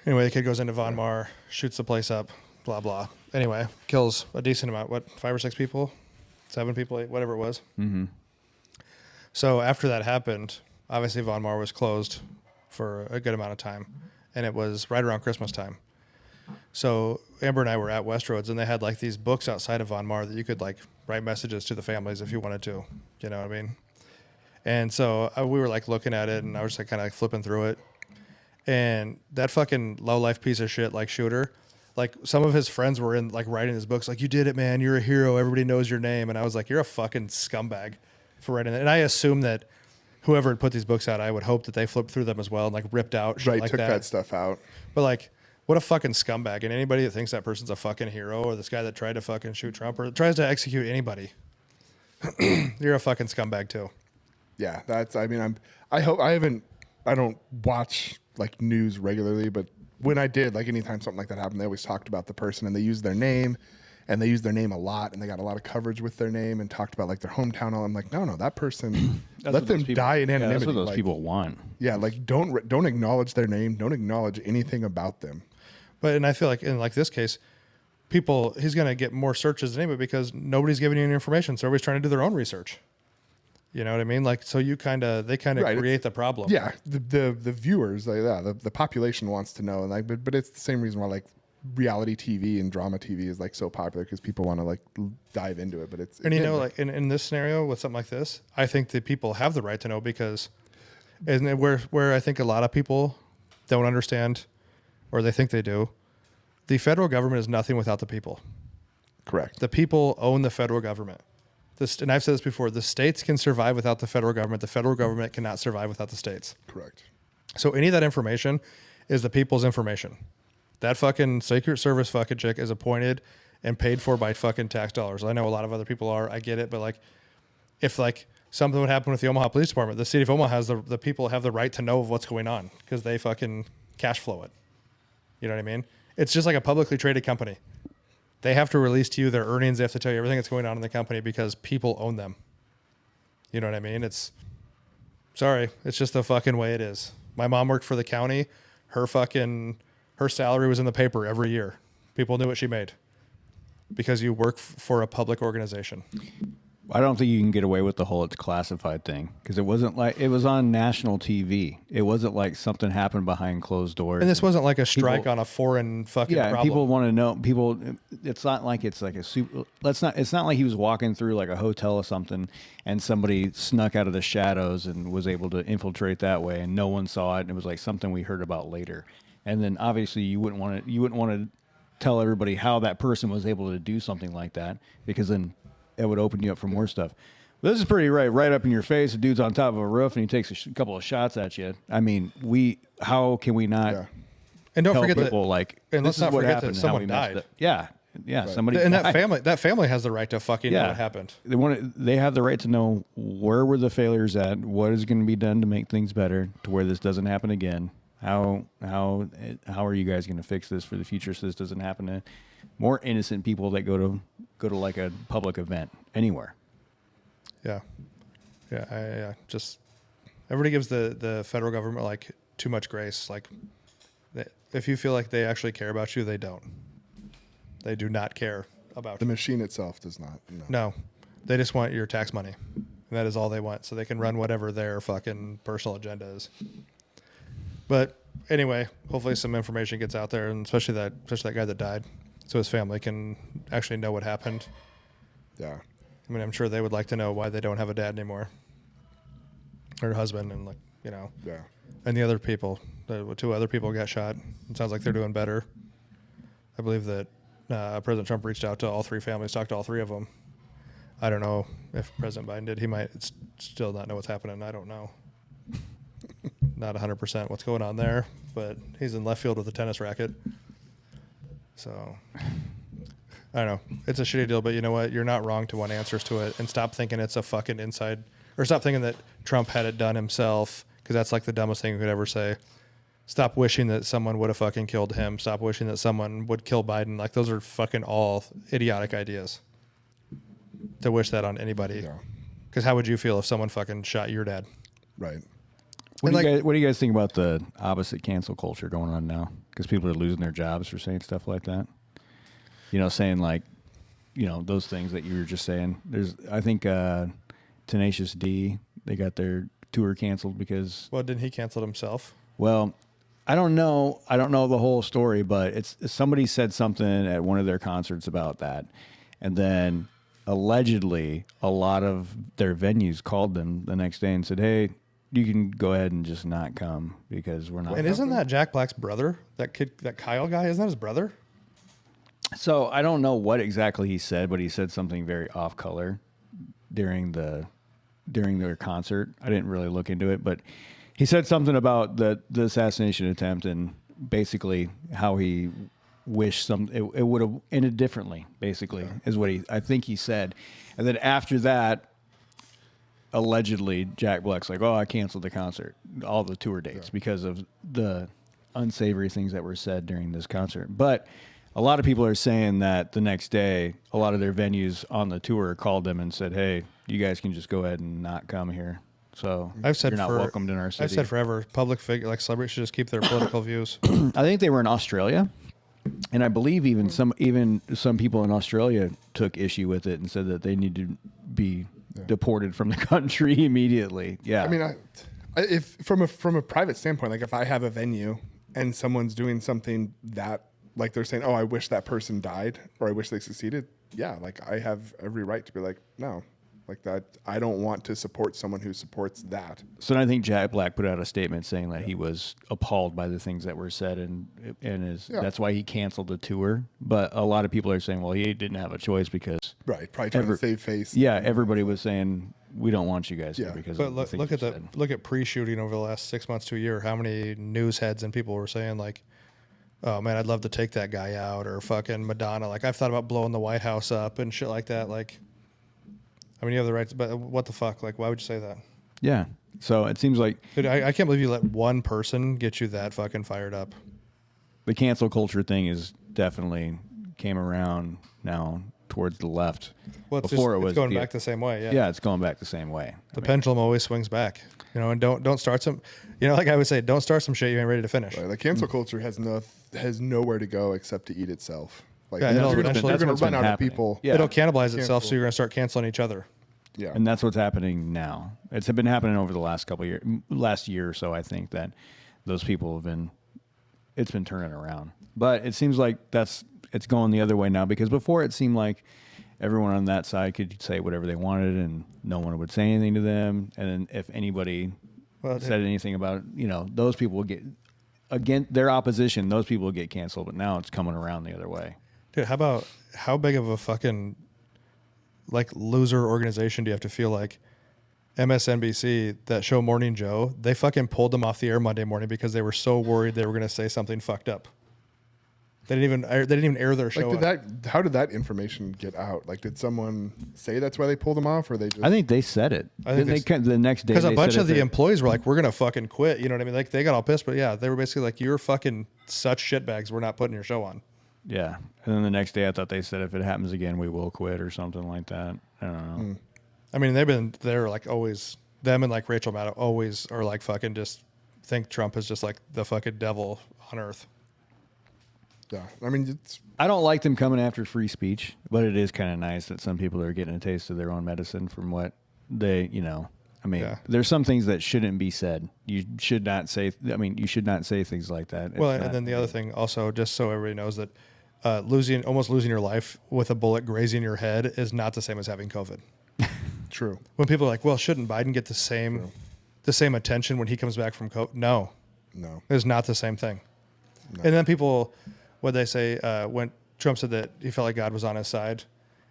A: Anyway, the kid goes into Von Mar, shoots the place up, blah, blah. Anyway, kills a decent amount. 5 or 6 people? 7 people? 8, whatever it was.
C: Mm-hmm.
A: So after that happened, obviously Von Mar was closed for a good amount of time. And it was right around Christmas time. So Amber and I were at Westroads, and they had like these books outside of Von Mar that you could like write messages to the families if you wanted to. You know what I mean? And so we were like looking at it, and I was like kind of like flipping through it. And that fucking low life piece of shit, like shooter, like some of his friends were in like writing his books, like, you did it, man. You're a hero. Everybody knows your name. And I was like, you're a fucking scumbag for writing that. And I assume that whoever had put these books out, I would hope that they flipped through them as well and like ripped out shit
B: Right,
A: like
B: took that stuff out.
A: But like, what a fucking scumbag. And anybody that thinks that person's a fucking hero, or this guy that tried to fucking shoot Trump or tries to execute anybody, you're a fucking scumbag too.
B: Yeah, I don't watch like news regularly, but when I did, like anytime something like that happened, they always talked about the person and they used their name, and they used their name a lot, and they got a lot of coverage with their name and talked about like their hometown. I'm like, no, that person, let them die in anonymity.
C: That's what those
B: like,
C: people want.
B: Yeah, like don't acknowledge their name, don't acknowledge anything about them.
A: But, and I feel like in like this case, he's going to get more searches than anybody because nobody's giving you any information. So everybody's trying to do their own research. You know what I mean? Like, so they kind of
B: Right,
A: create the problem.
B: Yeah, the viewers, like, yeah, the population wants to know, and like, but it's the same reason why like reality TV and drama TV is like so popular because people want to like dive into it. But it's
A: And like in this scenario with something like this, I think that people have the right to know because, and where I think a lot of people don't understand, or they think they do, the federal government is nothing without the people.
B: correct.
A: The people own the federal government. And I've said this before, the states can survive without the federal government. The federal government cannot survive without the states.
B: Correct.
A: So any of that information is the people's information. That fucking Secret Service fucking chick is appointed and paid for by fucking tax dollars. I know a lot of other people are. I get it. But like, if like something would happen with the Omaha Police Department, the city of Omaha has the people have the right to know of what's going on because they fucking cash flow it. You know what I mean? It's just like a publicly traded company. They have to release to you their earnings. They have to tell you everything that's going on in the company because people own them. You know what I mean? It's just the fucking way it is. My mom worked for the county. Her salary was in the paper every year. People knew what she made. because you work for a public organization.
C: I don't think you can get away with the whole it's classified thing because it wasn't like it was on national TV. It wasn't like something happened behind closed doors.
A: And this wasn't like a strike on a foreign fucking problem.
C: People want to know. People, it's not like it's like a super. It's not like he was walking through like a hotel or something, and somebody snuck out of the shadows and was able to infiltrate that way, and no one saw it. And it was like something we heard about later. And then obviously you wouldn't want to tell everybody how that person was able to do something like that because then it would open you up for more stuff. But this is pretty right up in your face. A dude's on top of a roof and he takes a couple of shots at you. I mean, how can we not?
A: Yeah. And don't forget
C: people
A: that.
C: Like,
A: and let's
C: this is
A: not
C: what
A: forget
C: happened,
A: that
C: how
A: someone
C: we messed
A: died.
C: up. Yeah, right. Somebody.
A: And
C: died.
A: that family has the right to fucking know what happened.
C: They have the right to know where were the failures at, what is going to be done to make things better, to where this doesn't happen again. How are you guys going to fix this for the future so this doesn't happen to more innocent people that go to like a public event anywhere?
A: Yeah. Just everybody gives the federal government like too much grace. Like, if you feel like they actually care about you, they don't. They do not care about
B: The
A: you.
B: machine itself does not.
A: No, they just want your tax money, and that is all they want. So they can run whatever their fucking personal agenda is. But anyway, hopefully some information gets out there, and especially that guy that died, so his family can actually know what happened.
B: Yeah.
A: I mean, I'm sure they would like to know why they don't have a dad anymore, or husband, and
B: Yeah.
A: and the other people. The 2 other people got shot. It sounds like they're doing better. I believe that President Trump reached out to all 3 families, talked to all 3 of them. I don't know if President Biden did. He might still not know what's happening. I don't know. Not 100% what's going on there, but he's in left field with a tennis racket. So I don't know. It's a shitty deal, but you know what? You're not wrong to want answers to it, and stop thinking it's a fucking inside, or stop thinking that Trump had it done himself, because that's like the dumbest thing you could ever say. Stop wishing that someone would have fucking killed him. Stop wishing that someone would kill Biden. Like, those are fucking all idiotic ideas to wish that on anybody.
B: Yeah.
A: Because how would you feel if someone fucking shot your dad?
B: Right.
C: What do you guys think about the opposite cancel culture going on now? Because people are losing their jobs for saying stuff like that. Saying like, those things that you were just saying. I think Tenacious D, they got their tour canceled because.
A: Well, didn't he cancel it himself?
C: Well, I don't know. I don't know the whole story, but it's somebody said something at one of their concerts about that, and then allegedly a lot of their venues called them the next day and said, "Hey, you can go ahead and just not come because we're not."
A: And isn't that Jack Black's brother? That kid, that Kyle guy, isn't that his brother?
C: So I don't know what exactly he said, but he said something very off color during their concert. I didn't really look into it, but he said something about the assassination attempt and basically how he wished it would have ended differently. Basically, is what I think he said. And then after that, allegedly, Jack Black's like, "Oh, I canceled the concert, all the tour dates because of the unsavory things that were said during this concert." But a lot of people are saying that the next day, a lot of their venues on the tour called them and said, "Hey, you guys can just go ahead and not come here." So you're not welcomed in our city.
A: I've said forever, public figure like celebrities should just keep their political views.
C: I think they were in Australia, and I believe even some people in Australia took issue with it and said that they need to be deported from the country immediately. Yeah,
B: I mean, if from a private standpoint, like if I have a venue and someone's doing something that, like, they're saying, "Oh, I wish that person died," or "I wish they succeeded," yeah, like I have every right to be like, "No, like that. I don't want to support someone who supports that."
C: So I think Jack Black put out a statement saying that he was appalled by the things that were said, and that's why he canceled the tour. But a lot of people are saying, well, he didn't have a choice because
B: Right, probably trying to save face.
C: Yeah, everybody was saying we don't want you guys here
B: Yeah.
C: because.
A: But
C: of the things
A: look at
C: you said.
A: look at pre-shooting over the last 6 months to a year. How many news heads and people were saying like, "Oh man, I'd love to take that guy out," or fucking Madonna. Like, I've thought about blowing the White House up and shit like that. Like, I mean, you have the right to, but what the fuck? Like, why would you say that?
C: Yeah. So it seems like
A: Dude, I can't believe you let one person get you that fucking fired up.
C: the cancel culture thing is definitely came around now towards the left.
A: Well, it's
C: Before
A: it's going back the same way. Yeah.
C: Yeah, it's going back the same way.
A: The pendulum always swings back. And don't start some. Like I would say, don't start some shit you ain't ready to finish.
B: Right, like cancel culture has nowhere to go except to eat itself. Like
A: Yeah, it'll
B: you're
A: eventually-
B: going
C: what's
B: to run
C: been
B: out of
C: happening.
B: people.
C: Yeah.
A: It'll cannibalize itself,
B: Cancel.
A: so you're going to start canceling each other.
B: Yeah.
C: And that's what's happening now. It's been happening over the last couple of years, last year or so. I think that those people it's been turning around. But it seems like it's going the other way now, because before it seemed like everyone on that side could say whatever they wanted and no one would say anything to them. And then if anybody said anything about, those people would get, again, their opposition, those people would get canceled. But now it's coming around the other way.
A: Dude, how big of a fucking loser organization do you have to feel like? MSNBC, that show Morning Joe, they fucking pulled them off the air Monday morning because they were so worried they were going to say something fucked up. They didn't even air their show.
B: How did that information get out? Like, did someone say that's why they pulled them off, or they just?
C: I think they said it.
A: I think
C: the next day,
A: because a
C: they
A: bunch
C: said
A: of the
C: that-
A: employees were like, "We're gonna fucking quit." You know what I mean? Like, they got all pissed, but yeah, they were basically like, "You're fucking such shitbags. We're not putting your show on."
C: Yeah, and then the next day, I thought they said if it happens again, we will quit or something like that. I don't know.
A: I mean, they're like always, them and like Rachel Maddow always are like fucking just think Trump is just like the fucking devil on earth.
B: Yeah, I mean,
C: I don't like them coming after free speech, but it is kind of nice that some people are getting a taste of their own medicine from what they, I mean, there's some things that shouldn't be said. You should not say things like that.
A: Well, and then the other thing also, just so everybody knows that almost losing your life with a bullet grazing your head is not the same as having COVID.
B: true.
A: When people are like, well, shouldn't Biden get the same attention when he comes back from COVID? No, it's not the same thing. No. And then people, what they say, when Trump said that he felt like God was on his side,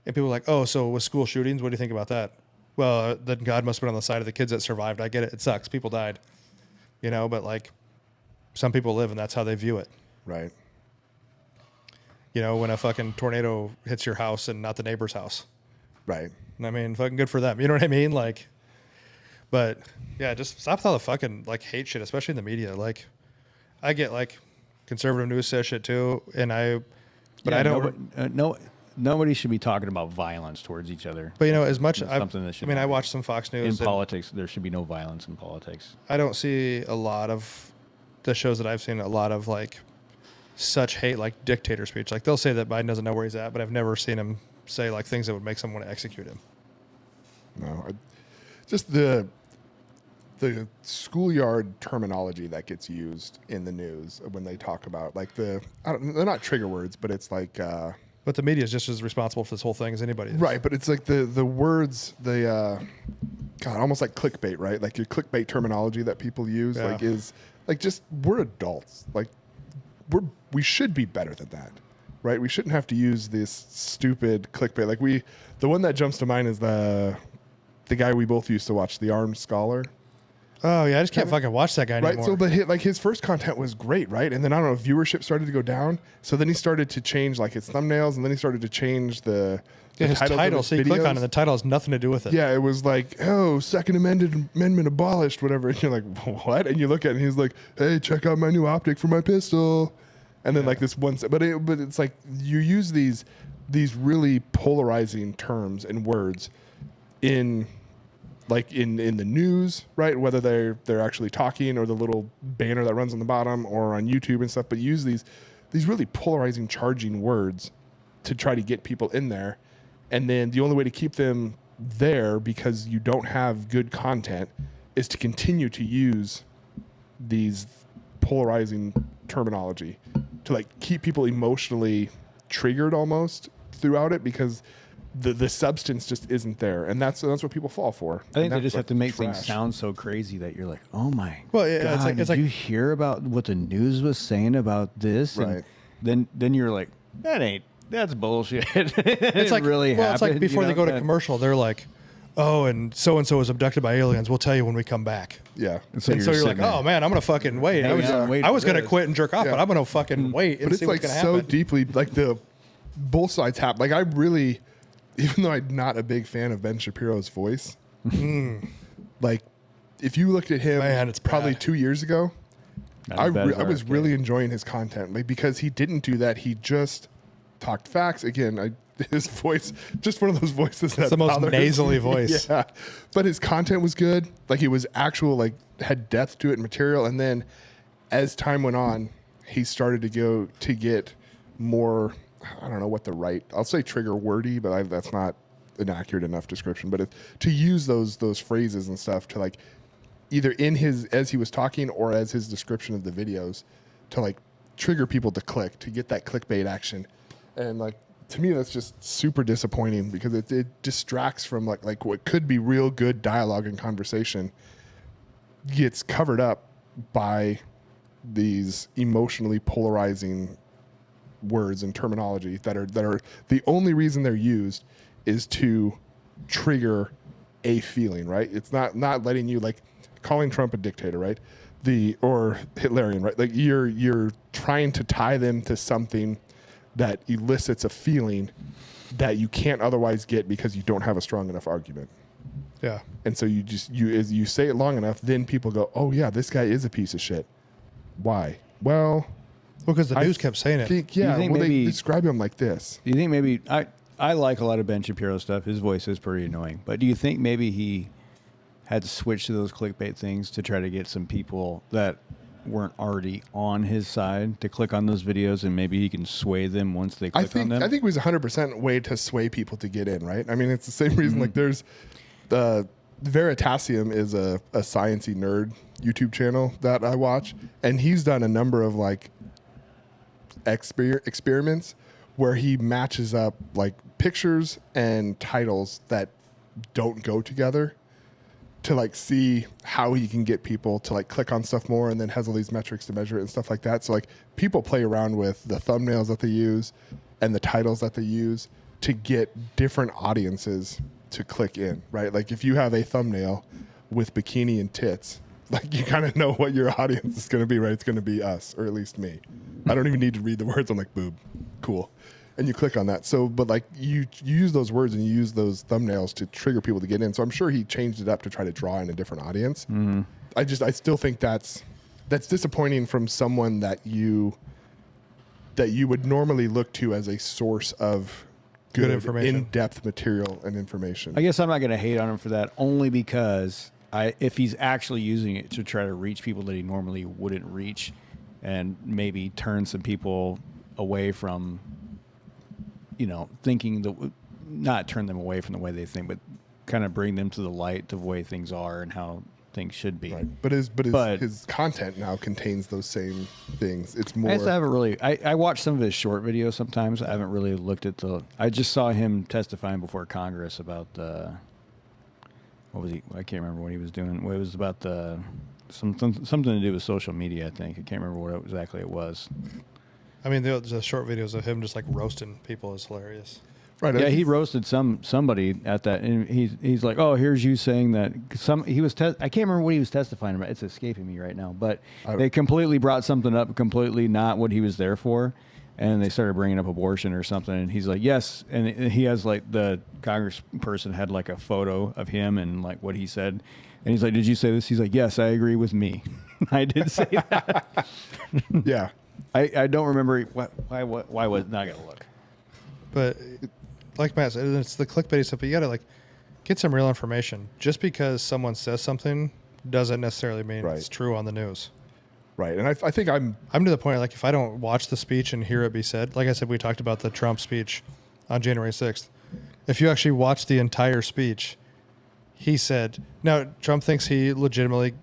A: and people were like, oh, so with school shootings, what do you think about that? Well, then God must have been on the side of the kids that survived. I get it. It sucks. People died, but like some people live and that's how they view it.
B: Right.
A: When a fucking tornado hits your house and not the neighbor's house.
B: Right.
A: I mean, fucking good for them. You know what I mean? Like, but yeah, just stop with all the fucking like hate shit, especially in the media. Like, I get like conservative news says shit too, I don't.
C: Nobody should be talking about violence towards each other.
A: But as much
C: I
A: watched some Fox News.
C: In politics, there should be no violence in politics.
A: I don't see a lot of the shows that I've seen. A lot of like such hate, like dictator speech. Like they'll say that Biden doesn't know where he's at, but I've never seen him say like things that would make someone want to execute him.
B: No, just the schoolyard terminology that gets used in the news when they talk about like they're not trigger words, but it's like.
A: But the media is just as responsible for this whole thing as anybody is.
B: Right, but it's like the words, almost like clickbait, right? Like your clickbait terminology that people use, is like just we're adults. Like we should be better than that, right? We shouldn't have to use this stupid clickbait. Like the one that jumps to mind is the guy we both used to watch, The Armed Scholar.
A: Oh yeah, I just can't fucking watch that guy anymore.
B: Right. So, but his first content was great, right? And then I don't know, viewership started to go down. So then he started to change like his thumbnails, and then he started to change his title.
A: So you click on it, and the title has nothing to do with it.
B: Yeah, it was like, Second Amendment abolished, whatever. And you're like, what? And you look at it, and he's like, hey, check out my new optic for my pistol. And then like this one, but it's like you use these really polarizing terms and words in the news, right? Whether they're actually talking or the little banner that runs on the bottom or on YouTube and stuff, but use these really polarizing, charging words to try to get people in there. And then the only way to keep them there, because you don't have good content, is to continue to use these polarizing terminology to like keep people emotionally triggered almost throughout it, because the substance just isn't there, and that's what people fall for.
C: I think they just have to make things sound so crazy that you're like, oh my
A: God, it's like
C: you hear about what the news was saying about this,
B: right?
C: And then you're like, that's bullshit. It's
A: like
C: really happened.
A: It's like before they go to commercial, they're like, oh, and so was abducted by aliens. We'll tell you when we come back.
B: Yeah.
A: And so you're like, oh man, I'm gonna fucking wait. I was gonna quit and jerk off, but I'm gonna fucking wait and see what's gonna happen.
B: But it's like so deeply, like both sides happen. Like I really. Even though I'm not a big fan of Ben Shapiro's voice, like if you looked at him
A: it's
B: probably
A: bad.
B: 2 years ago, I was really enjoying his content, like because he didn't do that. He just talked facts. Again, his voice, just one of those voices that's
A: the most nasally voice.
B: Yeah, but his content was good. Like it was actual, like had depth to it, and material. And then as time went on, he started to get more. I don't know what I'll say trigger wordy, but that's not an accurate enough description. But to use those phrases and stuff to like either as he was talking or as his description of the videos to like trigger people to click, to get that clickbait action. And like, to me, that's just super disappointing because it distracts from like what could be real good dialogue and conversation gets covered up by these emotionally polarizing words and terminology that are the only reason they're used is to trigger a feeling, right? It's not letting you, like calling Trump a dictator, right? Or Hitlerian, right? Like you're trying to tie them to something that elicits a feeling that you can't otherwise get because you don't have a strong enough argument.
A: Yeah.
B: And so as you say it long enough, then people go, oh yeah, this guy is a piece of shit. Why? Well,
A: because the news kept saying it.
B: They describe him like this.
C: Do you think maybe I like a lot of Ben Shapiro stuff. His voice is pretty annoying. But do you think maybe he had to switch to those clickbait things to try to get some people that weren't already on his side to click on those videos, and maybe he can sway them once they click on them?
B: I think it was 100% way to sway people to get in, right? I mean, it's the same reason. Like, there's the Veritasium is a sciencey nerd YouTube channel that I watch, and he's done a number of like experiments where he matches up like pictures and titles that don't go together to like see how he can get people to like click on stuff more, and then has all these metrics to measure it and stuff like that. So like people play around with the thumbnails that they use and the titles that they use to get different audiences to click in, right? Like if you have a thumbnail with bikini and tits, like you kind of know what your audience is going to be, right? It's going to be us, or at least me. I don't even need to read the words. I'm like, boob, cool. And you click on that. So, but like you use those words and you use those thumbnails to trigger people to get in. So I'm sure he changed it up to try to draw in a different audience. Mm-hmm. I still think that's disappointing from someone that you would normally look to as a source of good information, in-depth material and information.
C: I guess I'm not going to hate on him for that, only because if he's actually using it to try to reach people that he normally wouldn't reach, and maybe turn some people away from, thinking not turn them away from the way they think, but kind of bring them to the light of the way things are and how things should be.
B: Right. But his content now contains those same things. It's more.
C: I watch some of his short videos sometimes. I haven't really looked at I just saw him testifying before Congress about what was he? I can't remember what he was doing. It was about something to do with social media, I think. I can't remember what exactly it was.
A: I mean, the short videos of him just like roasting people is hilarious.
B: Right.
C: Yeah, he roasted somebody at that, and he's like, "Oh, here's you saying that." I can't remember what he was testifying about. It's escaping me right now. But they completely brought something up, completely not what he was there for, and they started bringing up abortion or something. And he's like, "Yes," and he has like the congressperson had like a photo of him and like what he said, and he's like, "Did you say this?" He's like, "Yes, I agree with me. I did say that."
B: Yeah.
C: I don't remember why was not gonna look.
A: But like Matt said, it's the clickbait stuff. But you gotta like get some real information. Just because someone says something doesn't necessarily mean it's true on the news.
B: Right. And I think I'm
A: to the point, like if I don't watch the speech and hear it be said, like I said, we talked about the Trump speech on January 6th. If you actually watch the entire speech, he said, now Trump thinks he legitimately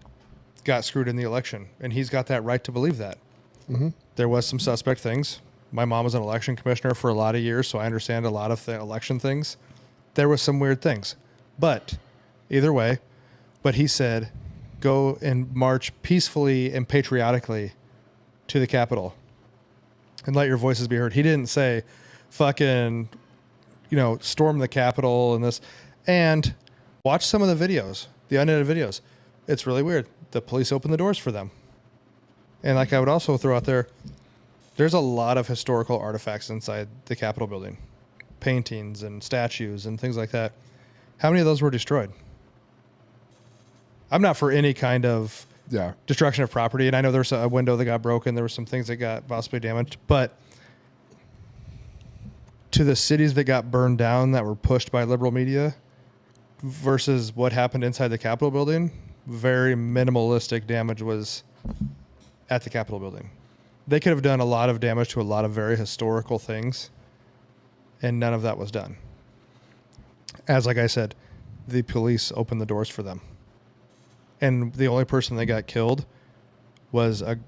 A: got screwed in the election, and he's got that right to believe that. Mm-hmm. There was some suspect things. My mom was an election commissioner for a lot of years, so I understand a lot of election things. There was some weird things. But either way, but he said, go and march peacefully and patriotically to the Capitol and let your voices be heard. He didn't say fucking, storm the Capitol and this. And watch some of the videos, the unedited videos. It's really weird. The police opened the doors for them. And like I would also throw out there's a lot of historical artifacts inside the Capitol building, paintings and statues and things like that. How many of those were destroyed? I'm not for any kind of destruction of property, and I know there's a window that got broken. There were some things that got possibly damaged, but to the cities that got burned down that were pushed by liberal media versus what happened inside the Capitol building, very minimalistic damage was at the Capitol building. They could have done a lot of damage to a lot of very historical things and none of that was done. As like I said, the police opened the doors for them, and the only person that got killed was a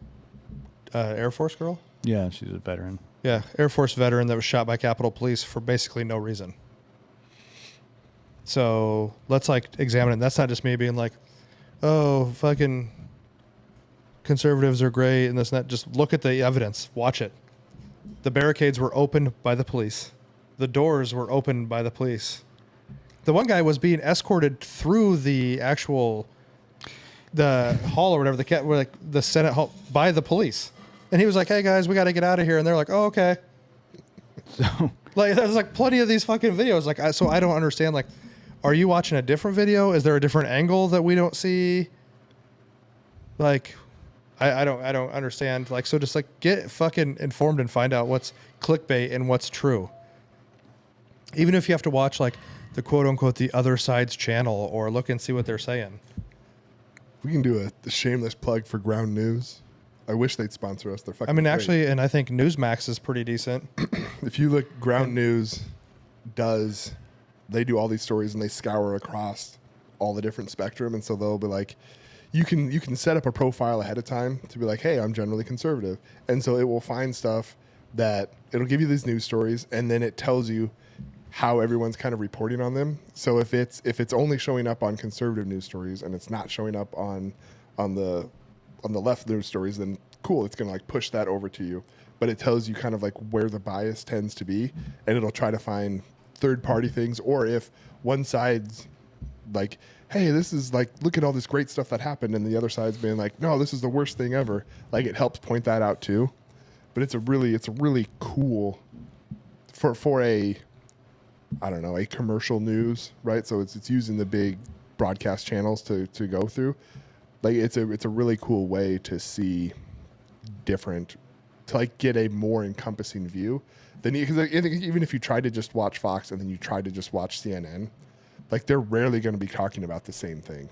A: Air Force girl.
C: Yeah, she's a veteran.
A: Yeah, Air Force veteran that was shot by Capitol Police for basically no reason. So let's like examine it. That's not just me being like, oh, fucking conservatives are great and this and that. Just look at the evidence. Watch it. The barricades were opened by the police. The doors were opened by the police. The one guy was being escorted through the hall or whatever, the Senate hall by the police. And he was like, hey guys, we got to get out of here. And they're like, oh, okay.
C: So
A: Like, there's like plenty of these fucking videos. Like, so I don't understand. Like, are you watching a different video? Is there a different angle that we don't see? Like, I don't understand. Like, so just like get fucking informed and find out what's clickbait and what's true. Even if you have to watch like the quote unquote the other side's channel or look and see what they're saying.
B: We can do a shameless plug for Ground News. I wish they'd sponsor us. They're fucking great.
A: Actually, and I think Newsmax is pretty decent.
B: If you look, Ground News they do all these stories and they scour across all the different spectrum. And so they'll be like, you can set up a profile ahead of time to be like, hey, I'm generally conservative. And so it will find stuff that it'll give you these news stories and then it tells you how everyone's kind of reporting on them. So if it's only showing up on conservative news stories and it's not showing up on the left news stories, then cool, it's going to like push that over to you. But it tells you kind of like where the bias tends to be, and it'll try to find third party things, or if one side's like, hey, this is like, look at all this great stuff that happened, and the other side's being like, no, this is the worst thing ever. Like, it helps point that out too. But it's a really cool for a, I don't know, a commercial news, right? So it's using the big broadcast channels to go through. Like, it's a really cool way to see different, to like get a more encompassing view than, because I think even if you tried to just watch Fox and then you tried to just watch CNN, like they're rarely going to be talking about the same thing.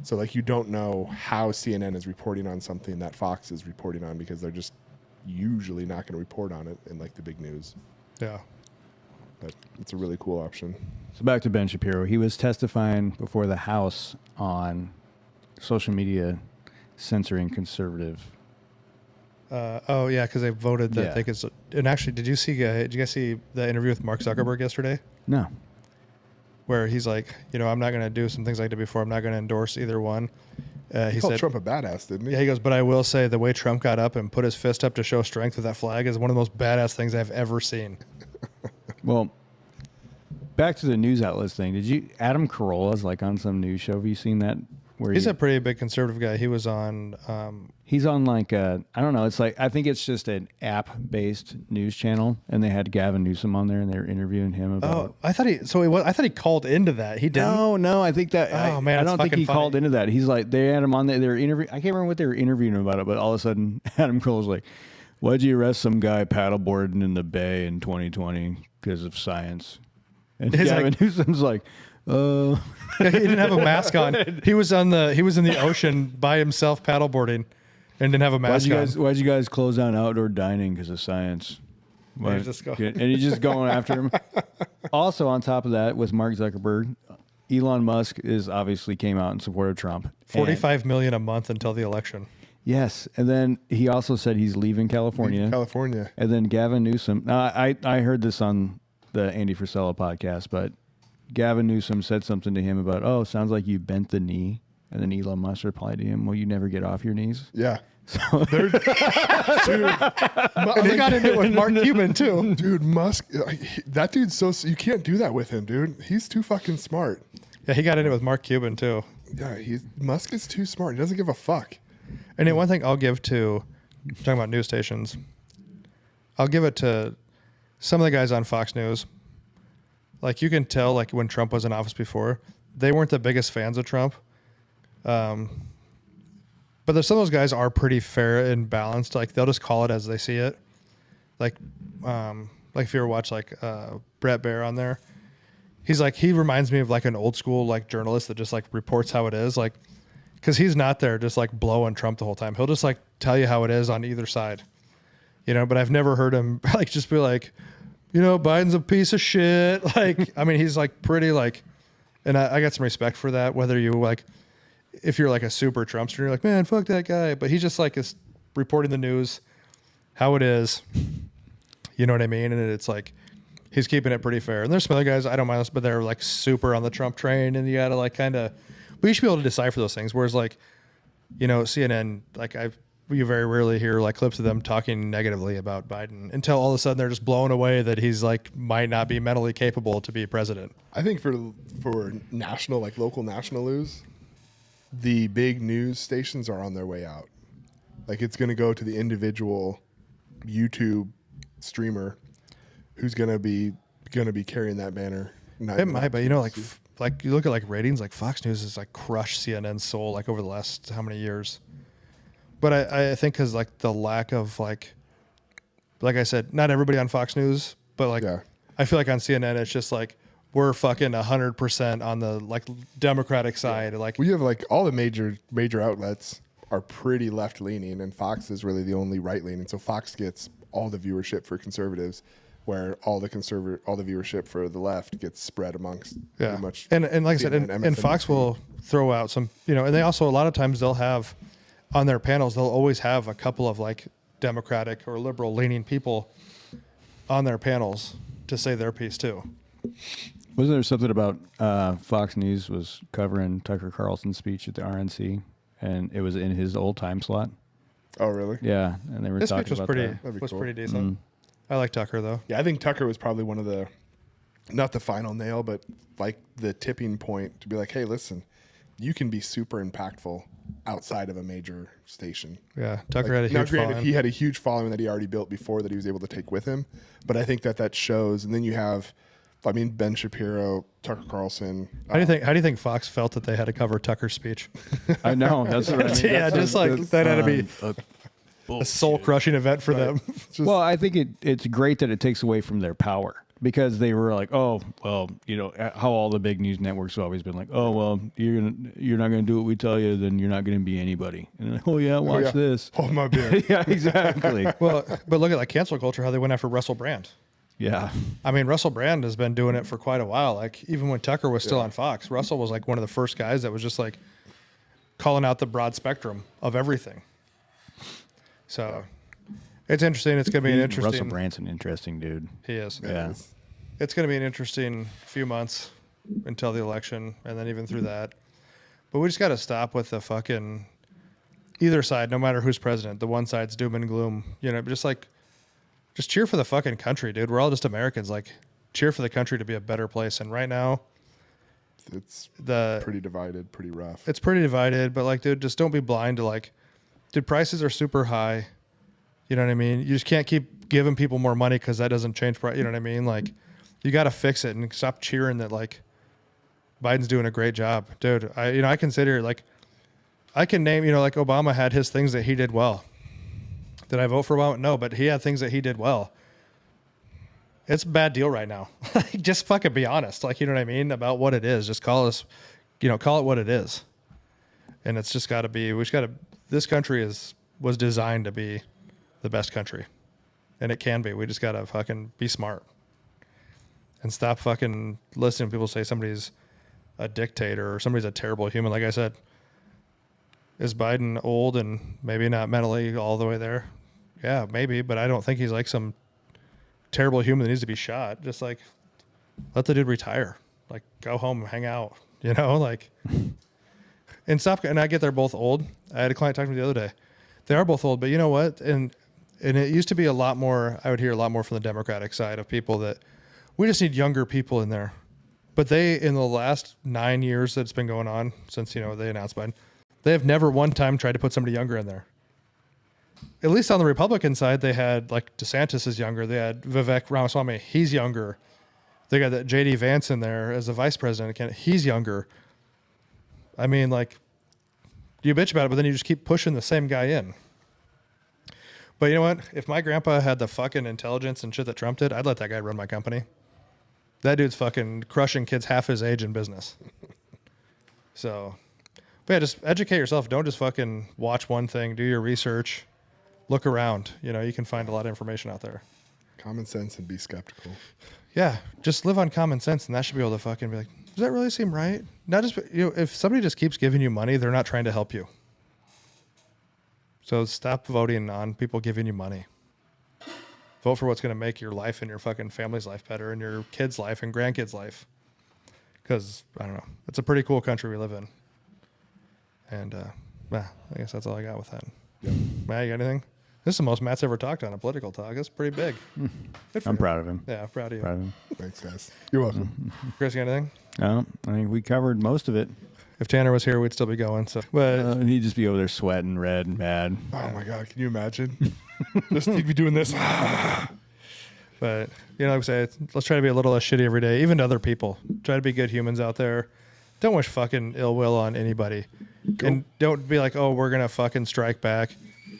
B: So like you don't know how CNN is reporting on something that Fox is reporting on, because they're just usually not going to report on it in like the big news.
A: Yeah.
B: But it's a really cool option.
C: So back to Ben Shapiro. He was testifying before the House on social media censoring conservative.
A: Oh yeah, because they voted that
C: Yeah.
A: they could. And actually, did you guys see the interview with Mark Zuckerberg yesterday?
C: No.
A: Where he's like, I'm not going to do some things I did before. I'm not going to endorse either one.
B: He called Trump a badass, didn't he?
A: Yeah, he goes, but I will say the way Trump got up and put his fist up to show strength with that flag is one of the most badass things I've ever seen.
C: Well, back to the news outlets thing. Adam Carolla's like on some news show. Have you seen that?
A: He's a pretty big conservative guy. He was on.
C: He's on like I don't know. It's like, I think it's just an app-based news channel, and they had Gavin Newsom on there, and they were interviewing him about.
A: Oh, I thought he called into that. He didn't.
C: No, I think that.
A: Oh man,
C: I don't think he called into that. He's like, they had him on there. They were interviewing. I can't remember what they were interviewing him about it, but all of a sudden, Adam Carolla's like, "Why'd you arrest some guy paddleboarding in the bay in 2020 because of science?" And Gavin Newsom's like, he
A: didn't have a mask on. He was in the ocean by himself paddleboarding, and didn't have a mask on.
C: Why'd you guys close down outdoor dining because of science?
A: And
C: he's just going after him. Also, on top of that, with Mark Zuckerberg, Elon Musk obviously came out in support of Trump.
A: $45 million a month until the election.
C: Yes, and then he also said he's leaving California. And then Gavin Newsom. I heard this on the Andy Frisella podcast, but Gavin Newsom said something to him about, oh, sounds like you bent the knee. And then Elon Musk replied to him, well, you never get off your knees.
B: Yeah.
C: So
B: dude,
A: and he got into it with Mark Cuban too.
B: Dude, Musk, that dude's you can't do that with him, dude. He's too fucking smart.
A: Yeah, he got into it with Mark Cuban too.
B: Yeah, Musk is too smart. He doesn't give a fuck.
A: And then one thing I'll give to, talking about news stations, I'll give it to some of the guys on Fox News. Like, you can tell, like, when Trump was in office before, they weren't the biggest fans of Trump. But some of those guys are pretty fair and balanced. Like, they'll just call it as they see it. Like if you ever watch, like, Brett Baer on there, he reminds me of, like, an old school, like, journalist that just, like, reports how it is. Like, because he's not there just, like, blowing Trump the whole time. He'll just, like, tell you how it is on either side. But I've never heard him, like, just be like, Biden's a piece of shit. Like, I mean, he's like pretty like, and I got some respect for that. Whether you like, if you're like a super Trumpster, you're like, man, fuck that guy. But he just like is reporting the news, how it is. You know what I mean? And it's like, he's keeping it pretty fair. And there's some other guys, I don't mind this, but they're like super on the Trump train, and you got to like kind of, but you should be able to decipher those things. Whereas like, CNN, like you very rarely hear like clips of them talking negatively about Biden until all of a sudden they're just blown away that he's like might not be mentally capable to be president.
B: I think for national, like local national news, the big news stations are on their way out. Like it's going to go to the individual YouTube streamer who's going to be carrying that banner.
A: It might, but like you look at like ratings, like Fox News has like crushed CNN's soul like over the last how many years. But I think because like the lack of like I said, not everybody on Fox News, but like I feel like on CNN it's just like we're fucking 100% on the like Democratic side. Like
B: we have like all the major outlets are pretty left leaning, and Fox is really the only right leaning. So Fox gets all the viewership for conservatives, where all the viewership for the left gets spread amongst pretty much.
A: And like I said, and Fox will throw out some, and they also a lot of times they'll have on their panels, they'll always have a couple of like Democratic or liberal leaning people on their panels to say their piece too.
C: Wasn't there something about Fox News was covering Tucker Carlson's speech at the RNC, and it was in his old time slot?
B: Oh, really?
C: Yeah, and they were talking
A: speech
C: about
A: was pretty decent. I like Tucker though.
B: Yeah, I think Tucker was probably one of the, not the final nail, but like the tipping point to be like, hey, listen, you can be super impactful outside of a major station.
A: Yeah, Tucker had a huge
B: now, granted,
A: following.
B: he had a huge following that he already built before that he was able to take with him. But I think that shows. And then you have, Ben Shapiro, Tucker Carlson.
A: How do you think Fox felt that they had to cover Tucker's speech?
C: I know. That's what I mean.
A: Yeah, just like that had to be a soul-crushing event for them.
C: Well, I think it's great that it takes away from their power, because they were like, oh, well, how all the big news networks have always been like, oh, well, you're not going to do what we tell you, then you're not going to be anybody. And they're like, oh, yeah, watch this.
B: Hold my beer.
C: Yeah, exactly.
A: Well, but look at like cancel culture, how they went after Russell Brand.
C: Yeah.
A: I mean, Russell Brand has been doing it for quite a while. Like even when Tucker was still on Fox, Russell was like one of the first guys that was just like calling out the broad spectrum of everything. So it's interesting. It's going to be an interesting.
C: Russell Brand's an interesting dude.
A: He is.
C: Yeah.
A: It's going to be an interesting few months until the election, and then even through that. But we just got to stop with the fucking either side, no matter who's president. The one side's doom and gloom. Just cheer for the fucking country, dude. We're all just Americans. Like, cheer for the country to be a better place. And right now,
B: it's pretty divided, pretty rough.
A: It's pretty divided, but like, dude, just don't be blind to like, dude, prices are super high. You know what I mean? You just can't keep giving people more money because that doesn't change price. You know what I mean? Like, you got to fix it and stop cheering that like Biden's doing a great job, dude. I consider like, I can name, like Obama had his things that he did well. Did I vote for Obama? No, but he had things that he did well. It's a bad deal right now. Just fucking be honest. Like, you know what I mean? About what it is. Just call it what it is. And it's just got to be, this country was designed to be the best country. And it can be. We just got to fucking be smart. And stop fucking listening to people say somebody's a dictator or somebody's a terrible human. Like I said, is Biden old and maybe not mentally all the way there? Yeah, maybe, but I don't think he's like some terrible human that needs to be shot. Just like let the dude retire. Like go home and hang out, like and stop. And I get they're both old. I had a client talk to me the other day. They are both old, but you know what? And it used to be a lot more, I would hear a lot more from the Democratic side of people that we just need younger people in there. But they, in the last 9 years that it's been going on since, they announced Biden, they have never one time tried to put somebody younger in there. At least on the Republican side, they had like DeSantis is younger. They had Vivek Ramaswamy. He's younger. They got that JD Vance in there as the vice president. He's younger. I mean, like, you bitch about it, but then you just keep pushing the same guy in. But you know what? If my grandpa had the fucking intelligence and shit that Trump did, I'd let that guy run my company. That dude's fucking crushing kids half his age in business. So, but yeah, just educate yourself. Don't just fucking watch one thing. Do your research. Look around. You can find a lot of information out there.
B: Common sense and be skeptical.
A: Yeah, just live on common sense, and that should be able to fucking be like, does that really seem right? Not just if somebody just keeps giving you money, they're not trying to help you. So stop voting on people giving you money. Vote for what's going to make your life and your fucking family's life better, and your kids' life and grandkids' life. Because I don't know, it's a pretty cool country we live in. And I guess that's all I got with that.
B: Yep.
A: Matt, you got anything? This is the most Matt's ever talked on a political talk. That's pretty big.
C: I'm proud of him.
A: Yeah, proud of you.
C: Proud of him.
B: Thanks, guys. You're welcome.
A: Chris, you got anything?
C: No, I think we covered most of it.
A: If Tanner was here, we'd still be going. So, but
C: He'd just be over there sweating, red and mad.
B: Oh my God, can you imagine? Just he'd be doing this.
A: But like I say, let's try to be a little less shitty every day, even to other people. Try to be good humans out there. Don't wish fucking ill will on anybody, and don't be like, oh, we're gonna fucking strike back.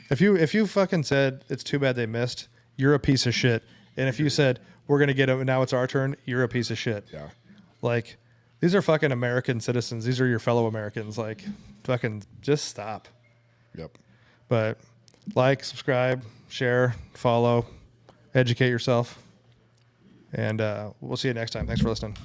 A: If you fucking said it's too bad they missed, you're a piece of shit. And if you said we're gonna get it, now it's our turn, you're a piece of shit.
B: Yeah.
A: Like, these are fucking American citizens. These are your fellow Americans. Like, fucking just stop.
B: Yep.
A: But like, subscribe, share, follow, educate yourself. And we'll see you next time. Thanks for listening.